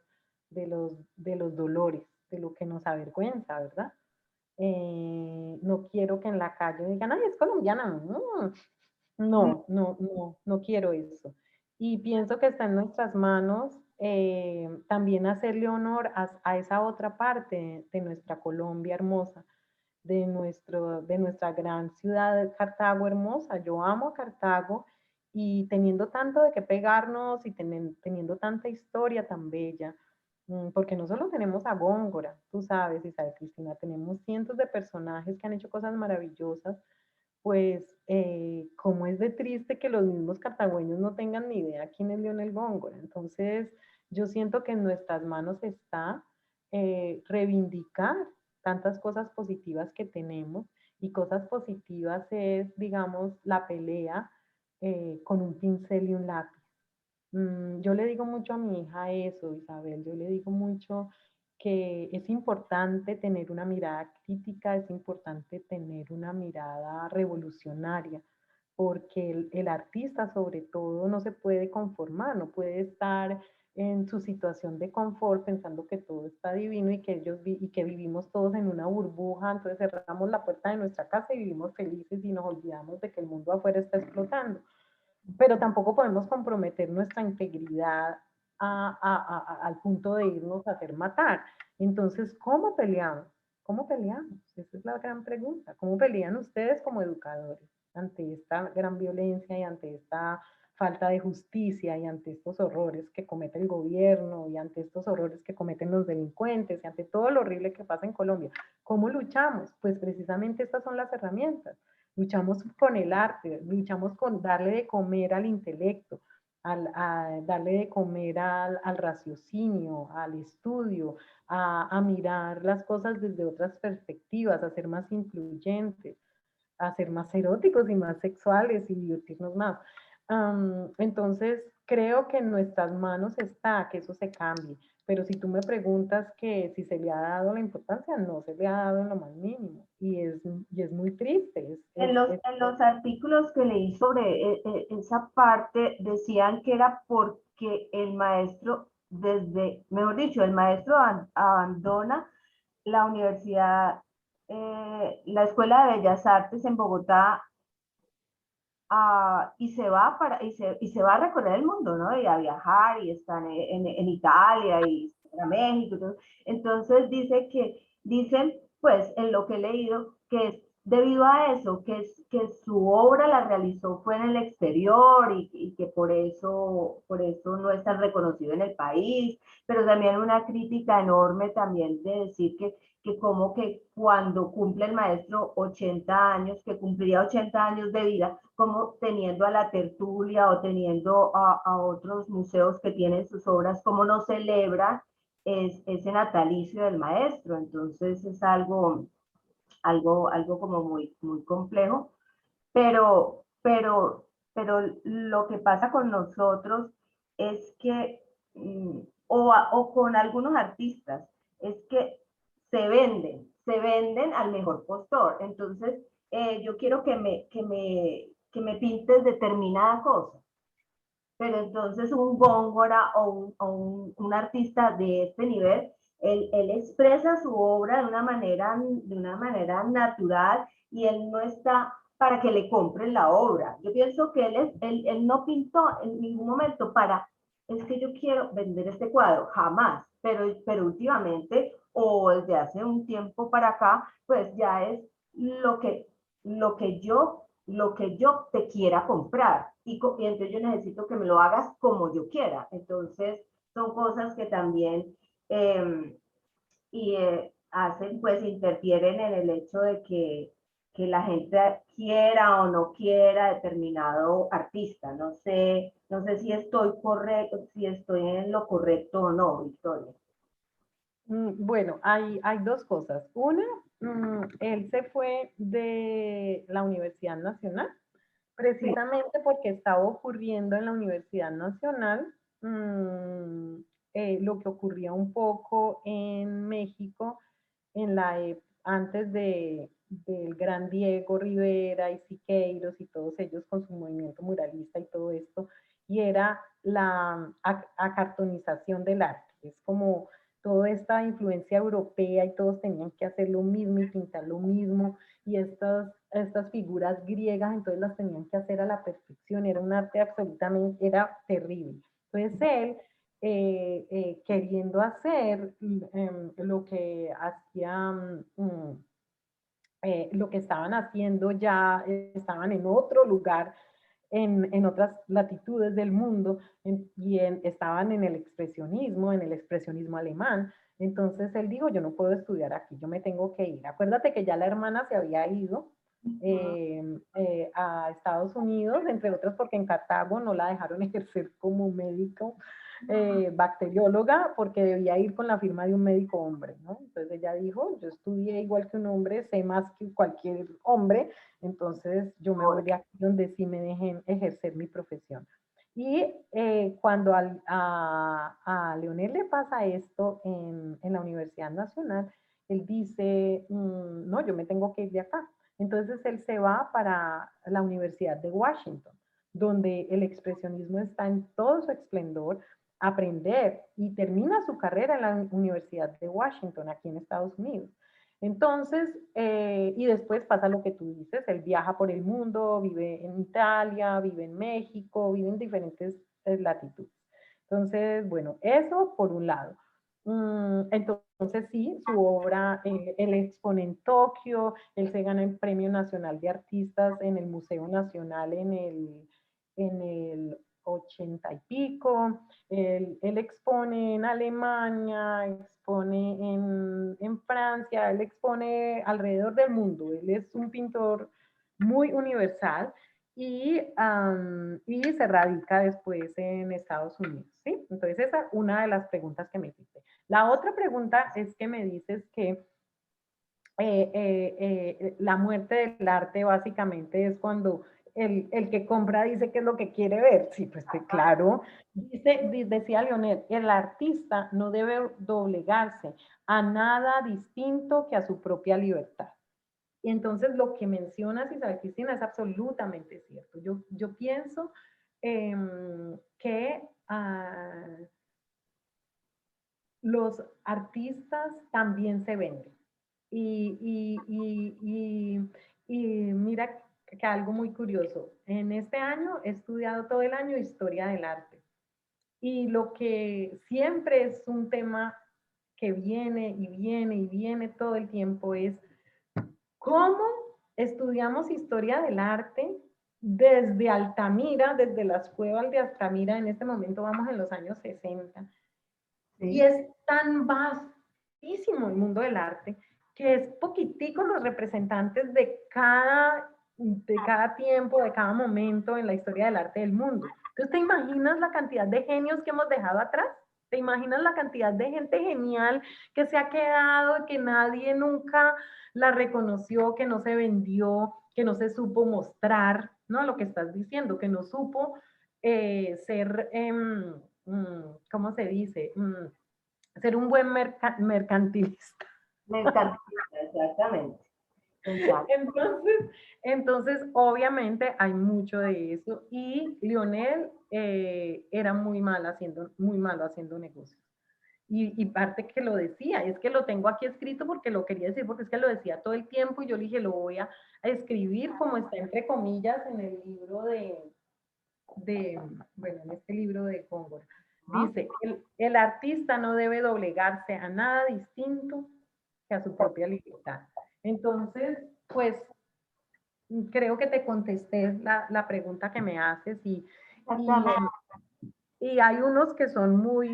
de los dolores, de lo que nos avergüenza, ¿verdad? No quiero que en la calle digan, ay, es colombiana. No quiero eso. Y pienso que está en nuestras manos también hacerle honor a esa otra parte de nuestra Colombia hermosa, de nuestra gran ciudad de Cartago hermosa. Yo amo Cartago y teniendo tanto de qué pegarnos y teniendo tanta historia tan bella, porque no solo tenemos a Góngora, tú sabes, Isabel Cristina, tenemos cientos de personajes que han hecho cosas maravillosas, pues como es de triste que los mismos cartagüeños no tengan ni idea quién es Leonel Góngora. Entonces, yo siento que en nuestras manos está reivindicar tantas cosas positivas que tenemos, y cosas positivas es, digamos, la pelea con un pincel y un lápiz. Yo le digo mucho a mi hija eso, Isabel, yo le digo mucho que es importante tener una mirada crítica, es importante tener una mirada revolucionaria, porque el artista sobre todo no se puede conformar, no puede estar en su situación de confort pensando que todo está divino y que y que vivimos todos en una burbuja, entonces cerramos la puerta de nuestra casa y vivimos felices y nos olvidamos de que el mundo afuera está explotando, pero tampoco podemos comprometer nuestra integridad al punto de irnos a hacer matar. Entonces, ¿cómo peleamos? ¿Cómo peleamos? Esa es la gran pregunta. ¿Cómo pelean ustedes como educadores ante esta gran violencia y ante esta falta de justicia y ante estos horrores que comete el gobierno y ante estos horrores que cometen los delincuentes y ante todo lo horrible que pasa en Colombia? ¿Cómo luchamos? Pues precisamente estas son las herramientas. Luchamos con el arte, luchamos con darle de comer al intelecto, a darle de comer al raciocinio, al estudio, a mirar las cosas desde otras perspectivas, a ser más incluyentes, a ser más eróticos y más sexuales y divertirnos más. Entonces, creo que en nuestras manos está que eso se cambie. Pero si tú me preguntas que si se le ha dado la importancia, no se le ha dado en lo más mínimo. Y es muy triste. En los artículos que leí sobre esa parte decían que era porque el maestro, mejor dicho, el maestro abandona la universidad, la Escuela de Bellas Artes en Bogotá, y se va a recorrer el mundo, ¿no? Y a viajar, y están en Italia y a México. Entonces dicen, pues, en lo que he leído, que es debido a eso, que su obra la realizó fue en el exterior, y que por eso no es tan reconocido en el país, pero también una crítica enorme también de decir que como que cuando cumple el maestro 80 años, que cumplía 80 años de vida, como teniendo a la tertulia o teniendo a otros museos que tienen sus obras, como no celebra ese natalicio del maestro. Entonces es algo como muy complejo, pero, pero lo que pasa con nosotros es que, o con algunos artistas, es que se venden al mejor postor. Entonces, yo quiero que me pintes determinada cosa. Pero entonces un Góngora un artista de este nivel, él expresa su obra de una manera natural y él no está para que le compren la obra. Yo pienso que él no pintó en ningún momento es que yo quiero vender este cuadro, jamás, pero últimamente o desde hace un tiempo para acá, pues ya es lo que, lo que yo te quiera comprar y entonces yo necesito que me lo hagas como yo quiera. Entonces son cosas que también eh, hacen, pues interfieren en el hecho de que la gente quiera o no quiera determinado artista. No sé si estoy correcto, si estoy en lo correcto o no, Victoria. Bueno, hay dos cosas. Una, él se fue de la Universidad Nacional, precisamente porque estaba ocurriendo en la Universidad Nacional lo que ocurría un poco en México antes del gran Diego Rivera y Siqueiros y todos ellos con su movimiento muralista y todo esto, y era la acartonización del arte. Es como toda esta influencia europea y todos tenían que hacer lo mismo y pintar lo mismo, y estas figuras griegas entonces las tenían que hacer a la perfección, era un arte absolutamente, era terrible. Entonces él, queriendo hacer lo que hacían, lo que estaban haciendo ya, estaban en otro lugar, en otras latitudes del mundo, estaban en el expresionismo alemán. Entonces él dijo, yo no puedo estudiar aquí, yo me tengo que ir. Acuérdate que ya la hermana se había ido a Estados Unidos, entre otras porque en Cartago no la dejaron ejercer como médico, bacterióloga, porque debía ir con la firma de un médico hombre, ¿no? Entonces ella dijo, yo estudié igual que un hombre, sé más que cualquier hombre, entonces yo me voy de aquí donde sí me dejen ejercer mi profesión. Y cuando a Leonel le pasa esto en la Universidad Nacional, él dice, no, yo me tengo que ir de acá. Entonces él se va para la Universidad de Washington, donde el expresionismo está en todo su esplendor, aprender, y termina su carrera en la Universidad de Washington, aquí en Estados Unidos. Entonces, y después pasa lo que tú dices, él viaja por el mundo, vive en Italia, vive en México, vive en diferentes latitudes. Entonces, bueno, eso por un lado. Entonces sí, su obra, él expone en Tokio, él se gana el Premio Nacional de Artistas en el Museo Nacional en el 80 y pico, él expone en Alemania, expone en Francia, él expone alrededor del mundo, él es un pintor muy universal y se radica después en Estados Unidos, ¿sí? Entonces esa es una de las preguntas que me hiciste. La otra pregunta es que me dices que la muerte del arte básicamente es cuando el que compra dice qué es lo que quiere ver. Sí, pues claro, decía Leonel, el artista no debe doblegarse a nada distinto que a su propia libertad. Y entonces lo que mencionas, Isabel Cristina, es absolutamente cierto. Yo pienso que los artistas también se venden. Y mira que algo muy curioso. En este año he estudiado todo el año historia del arte. Y lo que siempre es un tema que viene y viene y viene todo el tiempo es cómo estudiamos historia del arte desde Altamira, desde las cuevas de Altamira. En este momento vamos en los años 60. Sí. Y es tan vastísimo el mundo del arte que es poquitico los representantes de cada tiempo, de cada momento en la historia del arte del mundo. Entonces, ¿te imaginas la cantidad de genios que hemos dejado atrás? ¿Te imaginas la cantidad de gente genial que se ha quedado, que nadie nunca la reconoció, que no se vendió, que no se supo mostrar, ¿no? Lo que estás diciendo, que no supo ser, ¿cómo se dice? Ser un buen mercantilista. Me encanta, exactamente. Exacto. Entonces, obviamente hay mucho de eso y Lionel era muy malo haciendo negocios. Y parte que lo decía, es que lo tengo aquí escrito porque lo quería decir, porque es que lo decía todo el tiempo y yo le dije, lo voy a escribir como está entre comillas en el libro bueno, en este libro de Góngora. ¿No? Dice, el artista no debe doblegarse a nada distinto que a su propia libertad. Entonces, pues creo que te contesté la pregunta que me haces y, Exactamente. y hay unos que son muy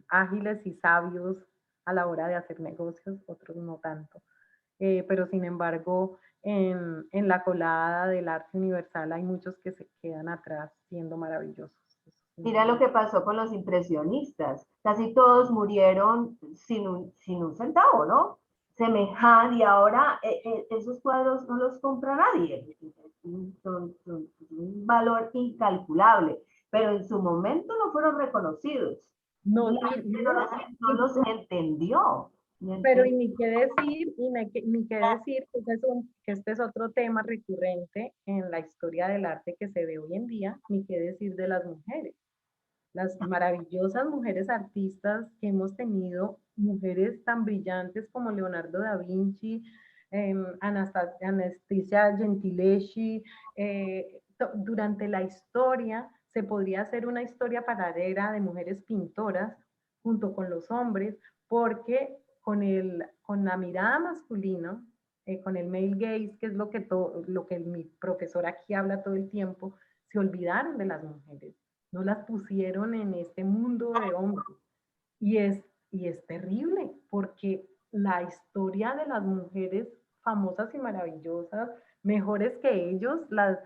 ágiles y sabios a la hora de hacer negocios, otros no tanto. Pero sin embargo, en la colada del arte universal hay muchos que se quedan atrás siendo maravillosos. Mira lo que pasó con los impresionistas. Casi todos murieron sin un centavo, ¿no? Semejan, y ahora esos cuadros no los compra nadie. Son un valor incalculable, pero en su momento no fueron reconocidos. No, La gente no los entendió. pero y ni qué decir, ni qué decir que este es otro tema recurrente en la historia del arte que se ve hoy en día, ni qué decir de las mujeres. Las maravillosas mujeres artistas que hemos tenido, mujeres tan brillantes como Leonardo da Vinci, Anastasia Gentileschi, durante la historia se podría hacer una historia paralela de mujeres pintoras junto con los hombres, porque con la mirada masculina, con el male gaze, que es lo que mi profesor aquí habla todo el tiempo, se olvidaron de las mujeres, no las pusieron en este mundo de hombres. Y y es terrible, porque la historia de las mujeres famosas y maravillosas, mejores que ellos, las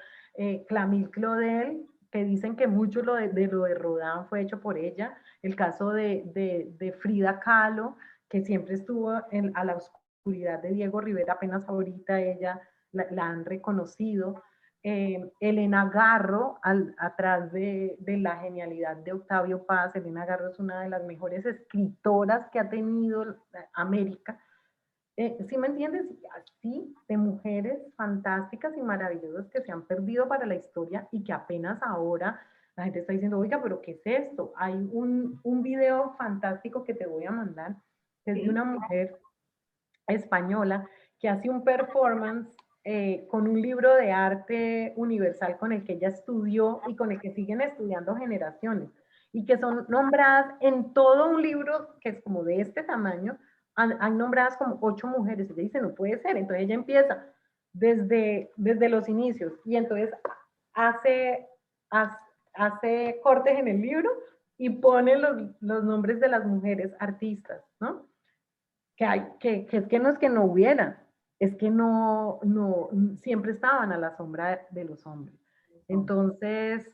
Camille Claudel, que dicen que mucho lo de Rodin fue hecho por ella, el caso de Frida Kahlo, que siempre estuvo a la oscuridad de Diego Rivera, apenas ahorita ella la han reconocido. Elena Garro, atrás de la genialidad de Octavio Paz. Elena Garro es una de las mejores escritoras que ha tenido América. ¿Sí me entiendes? Así, de mujeres fantásticas y maravillosas que se han perdido para la historia y que apenas ahora la gente está diciendo, oiga, pero ¿qué es esto? Hay un video fantástico que te voy a mandar, que es de una mujer española que hace un performance con un libro de arte universal con el que ella estudió y con el que siguen estudiando generaciones y que son nombradas en todo un libro que es como de este tamaño, hay nombradas como 8 mujeres. Ella dice, no puede ser. Entonces ella empieza desde los inicios y entonces hace, hace cortes en el libro y pone los nombres de las mujeres artistas, ¿no? Que no es que no hubiera, es que no, siempre estaban a la sombra de los hombres. Entonces,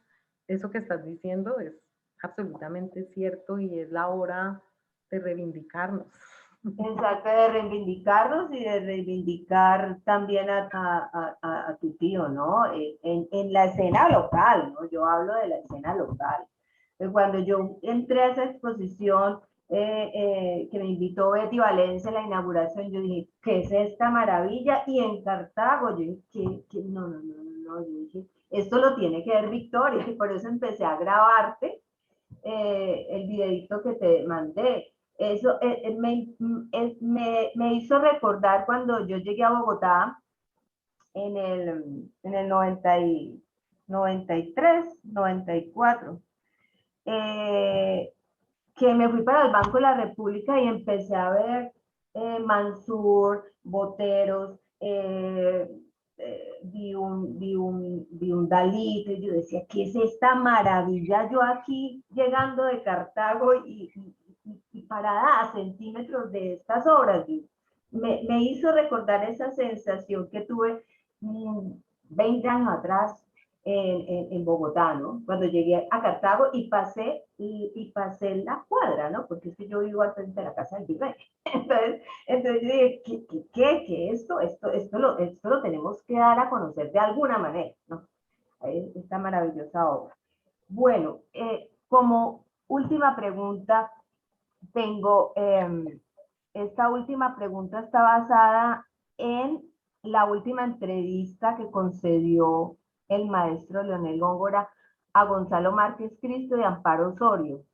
eso que estás diciendo es absolutamente cierto y es la hora de reivindicarnos. Exacto, de reivindicarnos y de reivindicar también a tu tío, ¿no? En la escena local, ¿no? Yo hablo de la escena local. Cuando yo entré a esa exposición que me invitó Betty Valencia a la inauguración, yo dije, ¿qué es esta maravilla? Y en Cartago, yo dije, no, yo dije, esto lo tiene que ver Victoria, y por eso empecé a grabarte el videito que te mandé. Eso me hizo recordar cuando yo llegué a Bogotá en el 93, 94, que me fui para el Banco de la República y empecé a ver Mansur, Boteros, vi un Dalí, y yo decía, ¿qué es esta maravilla? Yo aquí llegando de Cartago y parada a centímetros de estas obras. Me hizo recordar esa sensación que tuve 20 años atrás en Bogotá, ¿no? Cuando llegué a Cartago y pasé la cuadra, ¿no? Porque es que yo vivo al frente de la casa del virrey. Entonces yo dije, ¿qué? Esto lo tenemos que dar a conocer de alguna manera, ¿no? Esta maravillosa obra. Bueno, como última pregunta, tengo esta última pregunta está basada en la última entrevista que concedió el maestro Leonel Góngora a Gonzalo Márquez Cristo y Amparo Osorio,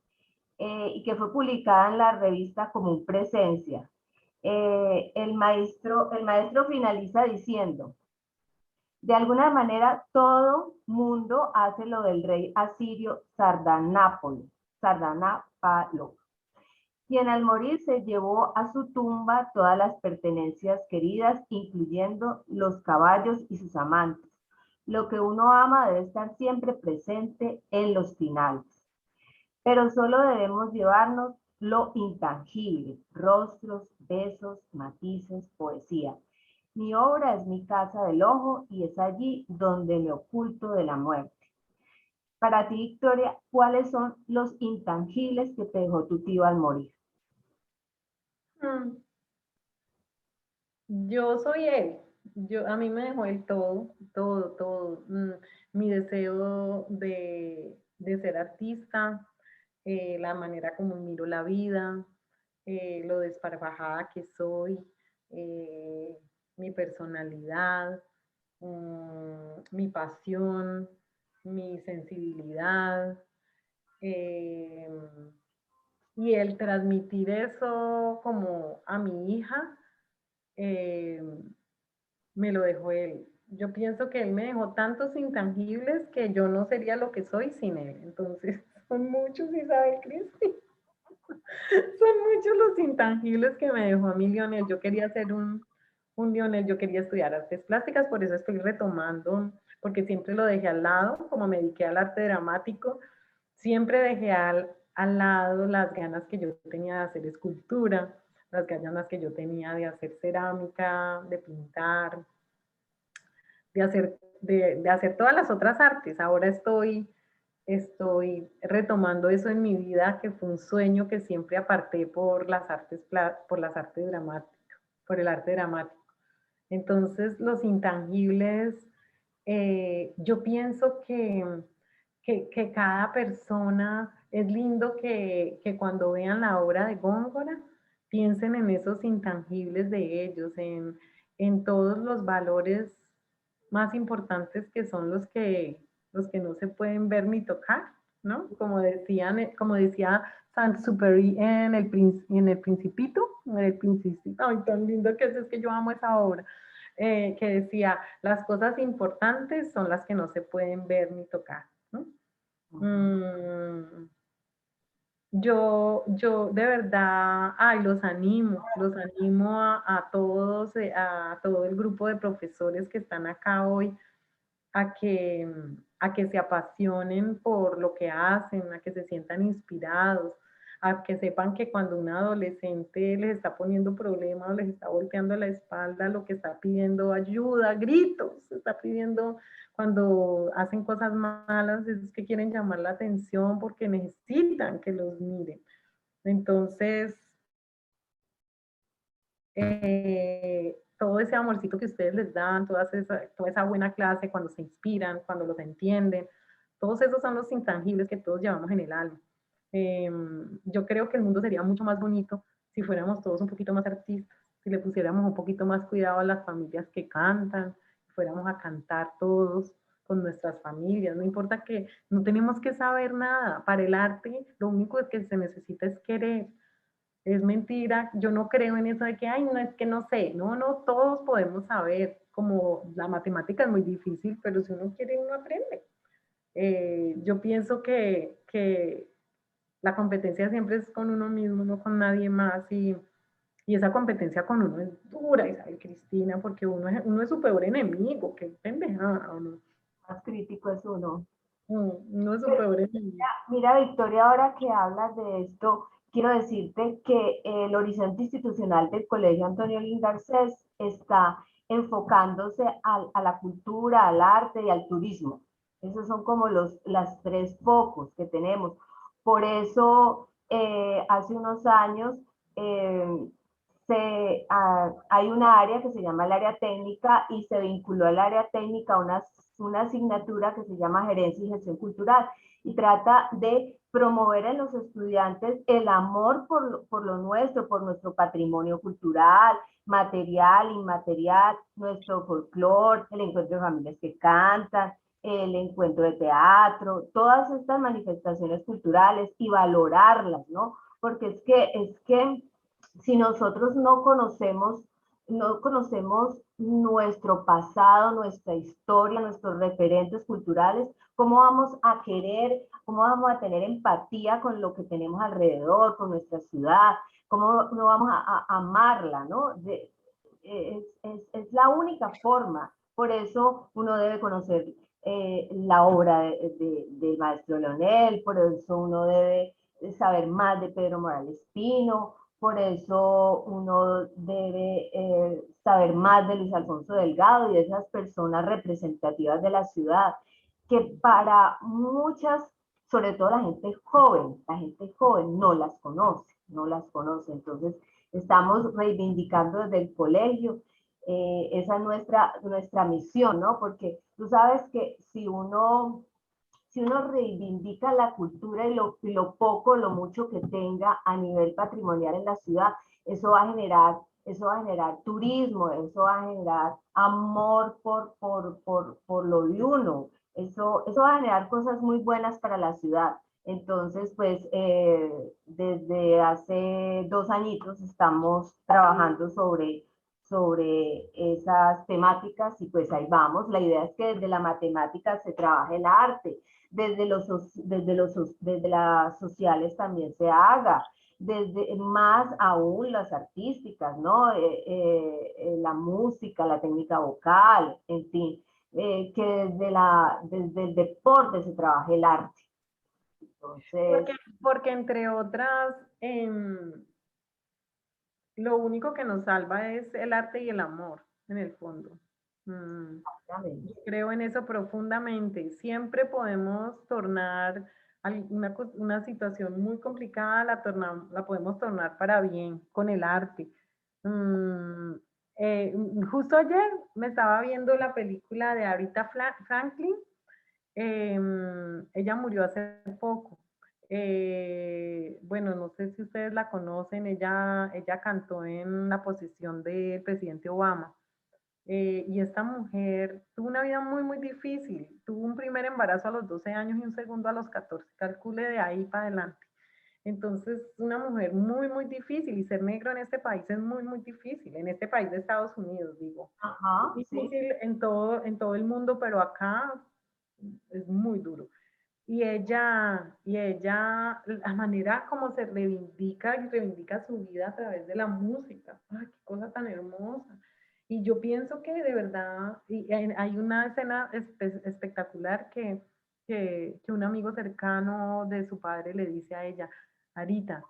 y que fue publicada en la revista Común Presencia. El maestro finaliza diciendo: de alguna manera todo mundo hace lo del rey asirio Sardanápalo, quien al morir se llevó a su tumba todas las pertenencias queridas, incluyendo los caballos y sus amantes. Lo que uno ama debe estar siempre presente en los finales. Pero solo debemos llevarnos lo intangible: rostros, besos, matices, poesía. Mi obra es mi casa del ojo y es allí donde me oculto de la muerte. Para ti, Victoria, ¿cuáles son los intangibles que te dejó tu tío al morir? Yo soy él. A mí me dejó el todo, todo, todo. Mi deseo de ser artista, la manera como miro la vida, lo desparpajada que soy, eh, mi personalidad, mi pasión, mi sensibilidad, eh, y el transmitir eso como a mi hija, eh, me lo dejó él. Yo pienso que él me dejó tantos intangibles que yo no sería lo que soy sin él. Entonces, son muchos, Isabel Cristi. Son muchos los intangibles que me dejó a mí Lionel. Yo quería ser un Lionel, yo quería estudiar artes plásticas, por eso estoy retomando, porque siempre lo dejé al lado, como me dediqué al arte dramático, siempre dejé al lado las ganas que yo tenía de hacer escultura, las ganas que yo tenía de hacer cerámica, de pintar, de hacer todas las otras artes. Ahora estoy retomando eso en mi vida, que fue un sueño que siempre aparté por las artes dramáticas, por el arte dramático. Entonces, los intangibles, yo pienso que cada persona, es lindo que cuando vean la obra de Góngora, piensen en esos intangibles de ellos, en todos los valores más importantes que son los que no se pueden ver ni tocar, ¿no? Como decía Saint-Exupéry en el Principito, ay, tan lindo que es que yo amo esa obra, que decía, las cosas importantes son las que no se pueden ver ni tocar, ¿no? Yo de verdad, ay, los animo a todos, a todo el grupo de profesores que están acá hoy, a que se apasionen por lo que hacen, a que se sientan inspirados, a que sepan que cuando un adolescente les está poniendo problemas, les está volteando la espalda, lo que está pidiendo ayuda, gritos, está pidiendo cuando hacen cosas malas, es que quieren llamar la atención porque necesitan que los miren. Entonces, todo ese amorcito que ustedes les dan, toda esa buena clase, cuando se inspiran, cuando los entienden, todos esos son los intangibles que todos llevamos en el alma. Yo creo que el mundo sería mucho más bonito si fuéramos todos un poquito más artistas, si le pusiéramos un poquito más cuidado a las familias que cantan, si fuéramos a cantar todos con nuestras familias, no importa que no tenemos que saber nada, para el arte lo único que se necesita es querer. Es mentira, yo no creo en eso de que, ay, no, es que no sé, no, todos podemos saber, como la matemática es muy difícil, pero si uno quiere, uno aprende. Yo pienso que la competencia siempre es con uno mismo, no con nadie más, y esa competencia con uno es dura, Isabel Cristina, porque uno es su peor enemigo, qué pendejada, ¿no? Más crítico es uno. Uno es su peor enemigo. Mira, Victoria, ahora que hablas de esto, quiero decirte que el horizonte institucional del Colegio Antonio Lin Garcés está enfocándose a la cultura, al arte y al turismo. Esos son como las tres focos que tenemos. Por eso, hace unos años hay una área que se llama el área técnica y se vinculó al área técnica una asignatura que se llama Gerencia y Gestión Cultural y trata de promover en los estudiantes el amor por lo nuestro, por nuestro patrimonio cultural, material, inmaterial, nuestro folclore, el encuentro de familias que cantan, el encuentro de teatro, todas estas manifestaciones culturales y valorarlas, ¿no? Porque es que si nosotros no conocemos nuestro pasado, nuestra historia, nuestros referentes culturales, ¿cómo vamos a querer, cómo vamos a tener empatía con lo que tenemos alrededor, con nuestra ciudad? ¿Cómo no vamos a amarla, no? Es la única forma. Por eso uno debe conocer la obra del maestro Leonel, por eso uno debe saber más de Pedro Morales Pino, por eso uno debe saber más de Luis Alfonso Delgado y de esas personas representativas de la ciudad, que para muchas, sobre todo la gente joven no las conoce, no las conoce. Entonces, estamos reivindicando desde el colegio, esa es nuestra misión, ¿no? Porque tú sabes que si uno reivindica la cultura y lo poco, lo mucho que tenga a nivel patrimonial en la ciudad, eso va a generar turismo, eso va a generar amor por lo de uno, eso va a generar cosas muy buenas para la ciudad. Entonces, pues desde hace 2 añitos estamos trabajando sobre esas temáticas y pues ahí vamos. La idea es que desde la matemática se trabaje el arte, desde las sociales también se haga, desde más aún las artísticas, ¿no? La música, la técnica vocal, en fin, que desde el deporte se trabaje el arte. Entonces, Porque entre otras, lo único que nos salva es el arte y el amor, en el fondo. Yo creo en eso profundamente. Siempre podemos tornar una situación muy complicada, la podemos tornar para bien con el arte. Justo ayer me estaba viendo la película de Aretha Franklin. Ella murió hace poco. Bueno, no sé si ustedes la conocen, ella cantó en la posición del presidente Obama. Y esta mujer tuvo una vida muy, muy difícil. Tuvo un primer embarazo a los 12 años y un segundo a los 14. Calcule de ahí para adelante. Entonces, una mujer muy, muy difícil. Y ser negro en este país es muy, muy difícil. En este país de Estados Unidos, digo. ajá, Es difícil en todo el mundo, pero acá es muy duro. La manera como se reivindica y reivindica su vida a través de la música. ¡Ay, qué cosa tan hermosa! Y yo pienso que de verdad, hay una escena espectacular que un amigo cercano de su padre le dice a ella: Arita,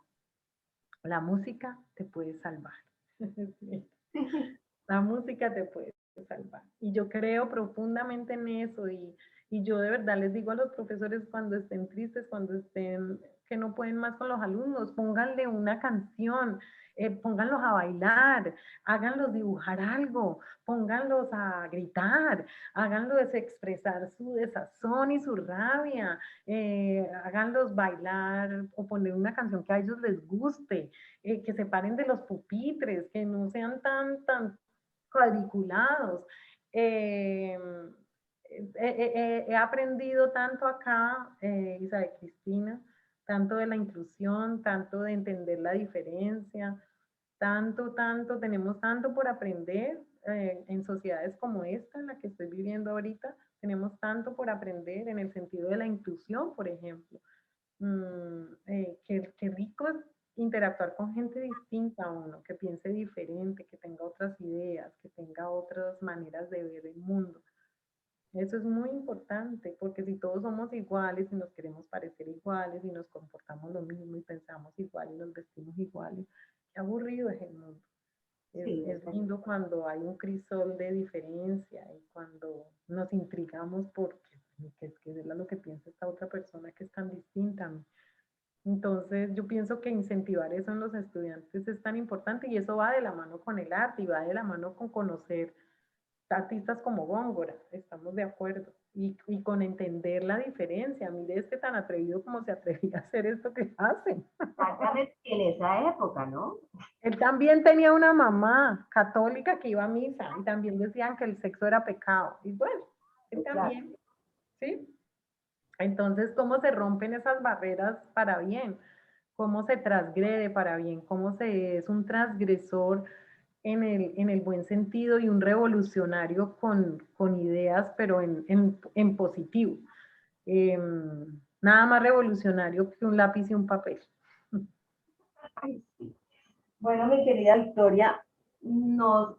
la música te puede salvar. La música te puede salvar. Y yo creo profundamente en eso y yo de verdad les digo a los profesores cuando estén tristes, cuando estén que no pueden más con los alumnos, pónganle una canción, pónganlos a bailar, háganlos dibujar algo, pónganlos a gritar, háganlos expresar su desazón y su rabia, háganlos bailar o poner una canción que a ellos les guste, que se paren de los pupitres, que no sean tan cuadriculados. Eh, he aprendido tanto acá, Isabel Cristina, tanto de la inclusión, tanto de entender la diferencia, tenemos tanto por aprender en sociedades como esta, en la que estoy viviendo ahorita, tenemos tanto por aprender en el sentido de la inclusión, por ejemplo. Qué rico es interactuar con gente distinta a uno, que piense diferente, que tenga otras ideas, que tenga otras maneras de ver el mundo. Eso es muy importante, porque si todos somos iguales y nos queremos parecer iguales y nos comportamos lo mismo y pensamos igual y nos vestimos iguales, qué aburrido es el mundo. Es lindo cuando hay un crisol de diferencia y cuando nos intrigamos porque es que es lo que piensa esta otra persona que es tan distinta a mí. Entonces, Entonces yo pienso que incentivar eso en los estudiantes es tan importante y eso va de la mano con el arte y va de la mano con conocer artistas como Góngora, estamos de acuerdo. Y con entender la diferencia. Mire este tan atrevido como se atrevía a hacer esto que hacen. Exactamente, en esa época, ¿no? Él también tenía una mamá católica que iba a misa y también decían que el sexo era pecado. Y bueno, él Claro. también, ¿sí? Entonces, ¿cómo se rompen esas barreras para bien? ¿Cómo se transgrede para bien? ¿Cómo se es un transgresor en el buen sentido y un revolucionario con ideas, pero en positivo? Nada más revolucionario que un lápiz y un papel. Ay, sí. Bueno, mi querida Victoria, nos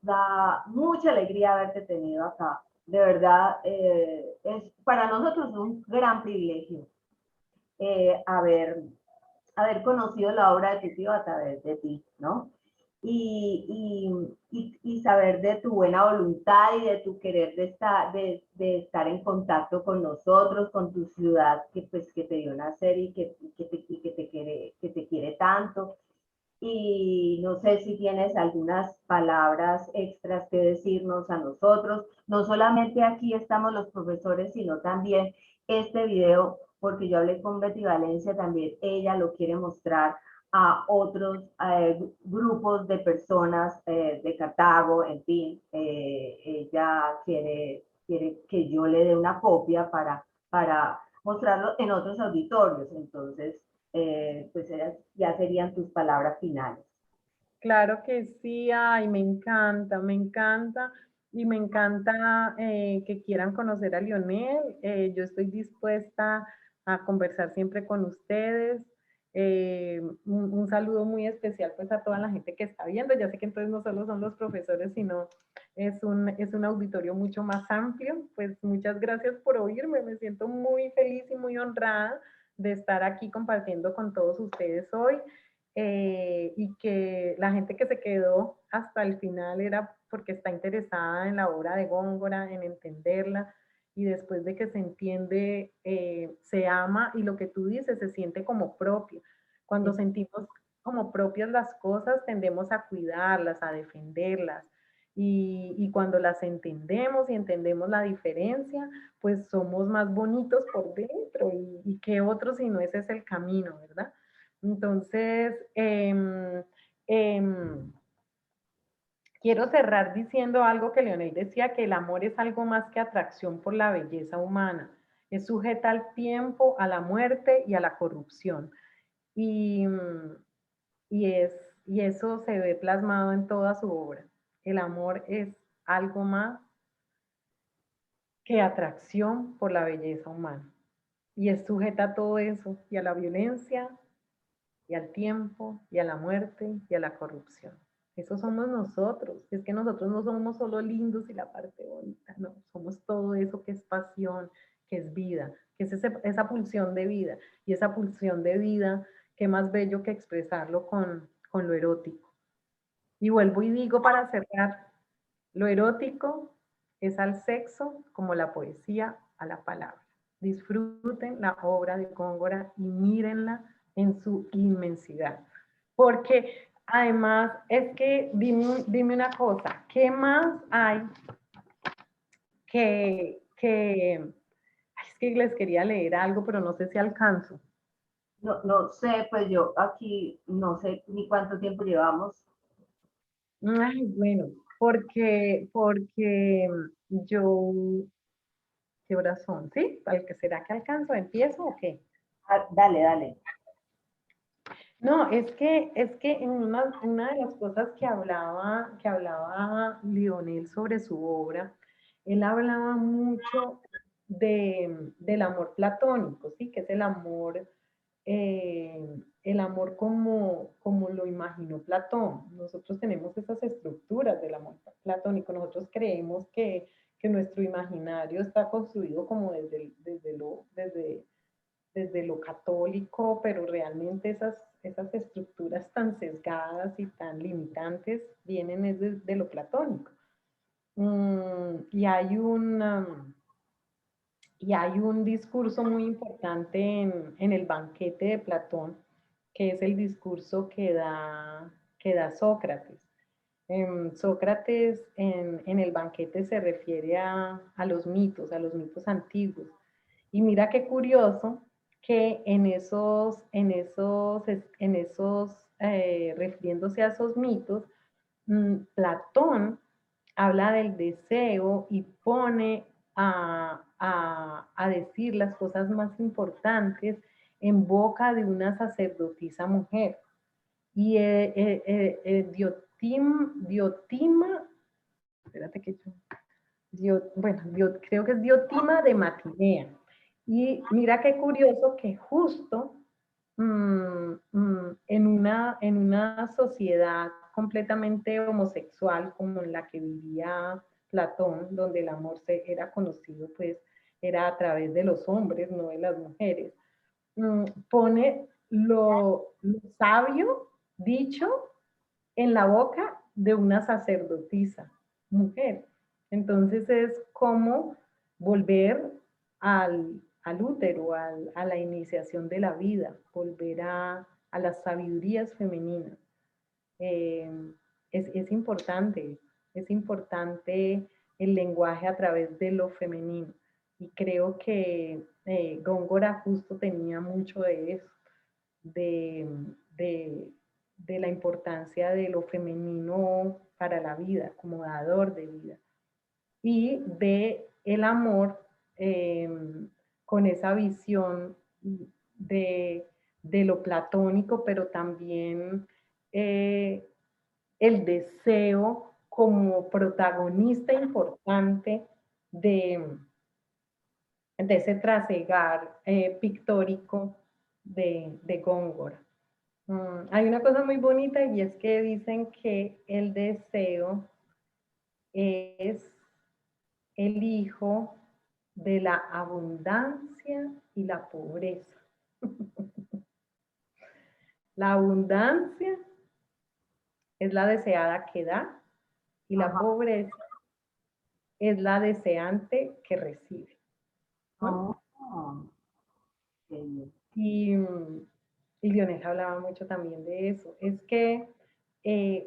da mucha alegría haberte tenido acá. De verdad, es para nosotros un gran privilegio haber conocido la obra de tu tío a través de ti, ¿no? Y saber de tu buena voluntad y de tu querer de estar en contacto con nosotros, con tu ciudad que te dio nacer que te quiere tanto. Y no sé si tienes algunas palabras extras que decirnos a nosotros. No solamente aquí estamos los profesores, sino también este video, porque yo hablé con Betty Valencia, también ella lo quiere mostrar a otros grupos de personas de Cartago, en fin. Ella quiere que yo le dé una copia para mostrarlo en otros auditorios. Entonces, pues ya serían tus palabras finales. Claro que sí, ay, me encanta y me encanta que quieran conocer a Lionel. Yo estoy dispuesta a conversar siempre con ustedes. Un saludo muy especial pues a toda la gente que está viendo. Ya sé que entonces no solo son los profesores, sino es un auditorio mucho más amplio. Pues muchas gracias por oírme. Me siento muy feliz y muy honrada de estar aquí compartiendo con todos ustedes hoy. Y que la gente que se quedó hasta el final era porque está interesada en la obra de Góngora, en entenderla, y después de que se entiende, se ama y lo que tú dices se siente como propio. Cuando sentimos como propias las cosas, tendemos a cuidarlas, a defenderlas. Y cuando las entendemos y entendemos la diferencia, pues somos más bonitos por dentro. Y qué otro si no ese es el camino, ¿verdad? Entonces, quiero cerrar diciendo algo que Leonel decía, que el amor es algo más que atracción por la belleza humana. Es sujeta al tiempo, a la muerte y a la corrupción. Y, y, es, y eso se ve plasmado en toda su obra. El amor es algo más que atracción por la belleza humana. Y es sujeta a todo eso, y a la violencia, y al tiempo, y a la muerte, y a la corrupción. Eso somos nosotros. Es que nosotros no somos solo lindos y la parte bonita, no. Somos todo eso que es pasión, que es vida, que es esa pulsión de vida. Y esa pulsión de vida, qué más bello que expresarlo con lo erótico. Y vuelvo y digo para cerrar, lo erótico es al sexo como la poesía a la palabra. Disfruten la obra de Góngora y mírenla en su inmensidad. Porque además es que, dime una cosa, ¿qué más hay es que les quería leer algo, pero no sé si alcanzo? No sé, pues yo aquí no sé ni cuánto tiempo llevamos. Ay, bueno, porque yo, ¿qué horas son? ¿Sí? ¿Será que alcanzo? ¿Empiezo o qué? Ah, dale, dale. No, es que en una de las cosas que hablaba Lionel sobre su obra, él hablaba mucho del amor platónico, ¿sí? Que es el amor como lo imaginó Platón. Nosotros tenemos esas estructuras del amor platónico. Nosotros creemos que nuestro imaginario está construido como desde lo católico, pero realmente esas estructuras tan sesgadas y tan limitantes vienen de lo platónico. Y hay Y hay un discurso muy importante en el banquete de Platón, que es el discurso que da Sócrates. Sócrates en el banquete se refiere a los mitos antiguos. Y mira qué curioso que refiriéndose a esos mitos, Platón habla del deseo y pone a decir las cosas más importantes en boca de una sacerdotisa mujer. Y Diotima, espérate que creo que es Diotima de Matinea. Y mira qué curioso que justo en una sociedad completamente homosexual como en la que vivía Platón, donde el amor era conocido, pues era a través de los hombres, no de las mujeres, pone lo sabio dicho en la boca de una sacerdotisa mujer. Entonces es como volver al útero, a la iniciación de la vida, volver a las sabidurías femeninas. Eh, es importante el lenguaje a través de lo femenino. Y creo que Góngora justo tenía mucho de eso, de, de, de la importancia de lo femenino para la vida, como dador de vida, y de el amor con esa visión de lo platónico, pero también el deseo como protagonista importante de ese trasegar pictórico de Góngora. Hay una cosa muy bonita y es que dicen que el deseo es el hijo de la abundancia y la pobreza. La abundancia es la deseada que da y la Ajá. pobreza es la deseante que recibe, ¿no? Oh, qué bien. Y Lionel hablaba mucho también de eso. Es que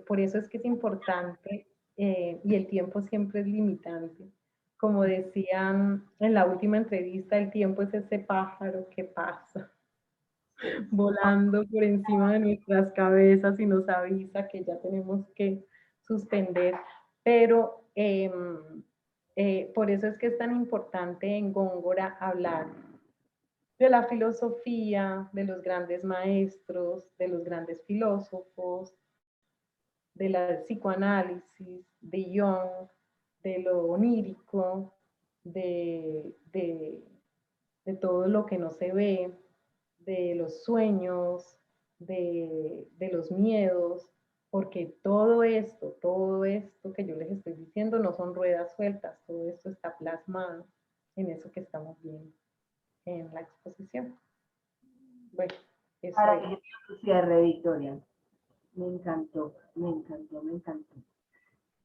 por eso es que es importante y el tiempo siempre es limitante. Como decían en la última entrevista, el tiempo es ese pájaro que pasa volando por encima de nuestras cabezas y nos avisa que ya tenemos que suspender. Pero por eso es que es tan importante en Góngora hablar de la filosofía, de los grandes maestros, de los grandes filósofos, de la psicoanálisis, de Jung, de lo onírico, de todo lo que no se ve, de los sueños, de los miedos, porque todo esto que yo les estoy diciendo no son ruedas sueltas, todo esto está plasmado en eso que estamos viendo en la exposición. Bueno, eso es. Maravilloso tu cierre, Victoria. Me encantó, me encantó, me encantó.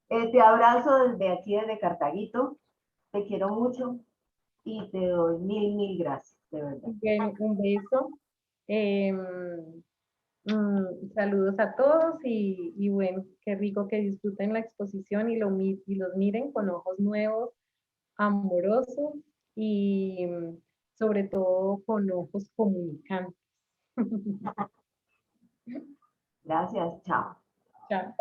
Te abrazo desde aquí, desde Cartaguito. Te quiero mucho y te doy mil gracias, de verdad. Bueno, un beso. Eh, saludos a todos y bueno, qué rico que disfruten la exposición y los miren con ojos nuevos, amorosos y sobre todo con ojos comunicantes. Gracias, chao. Chao.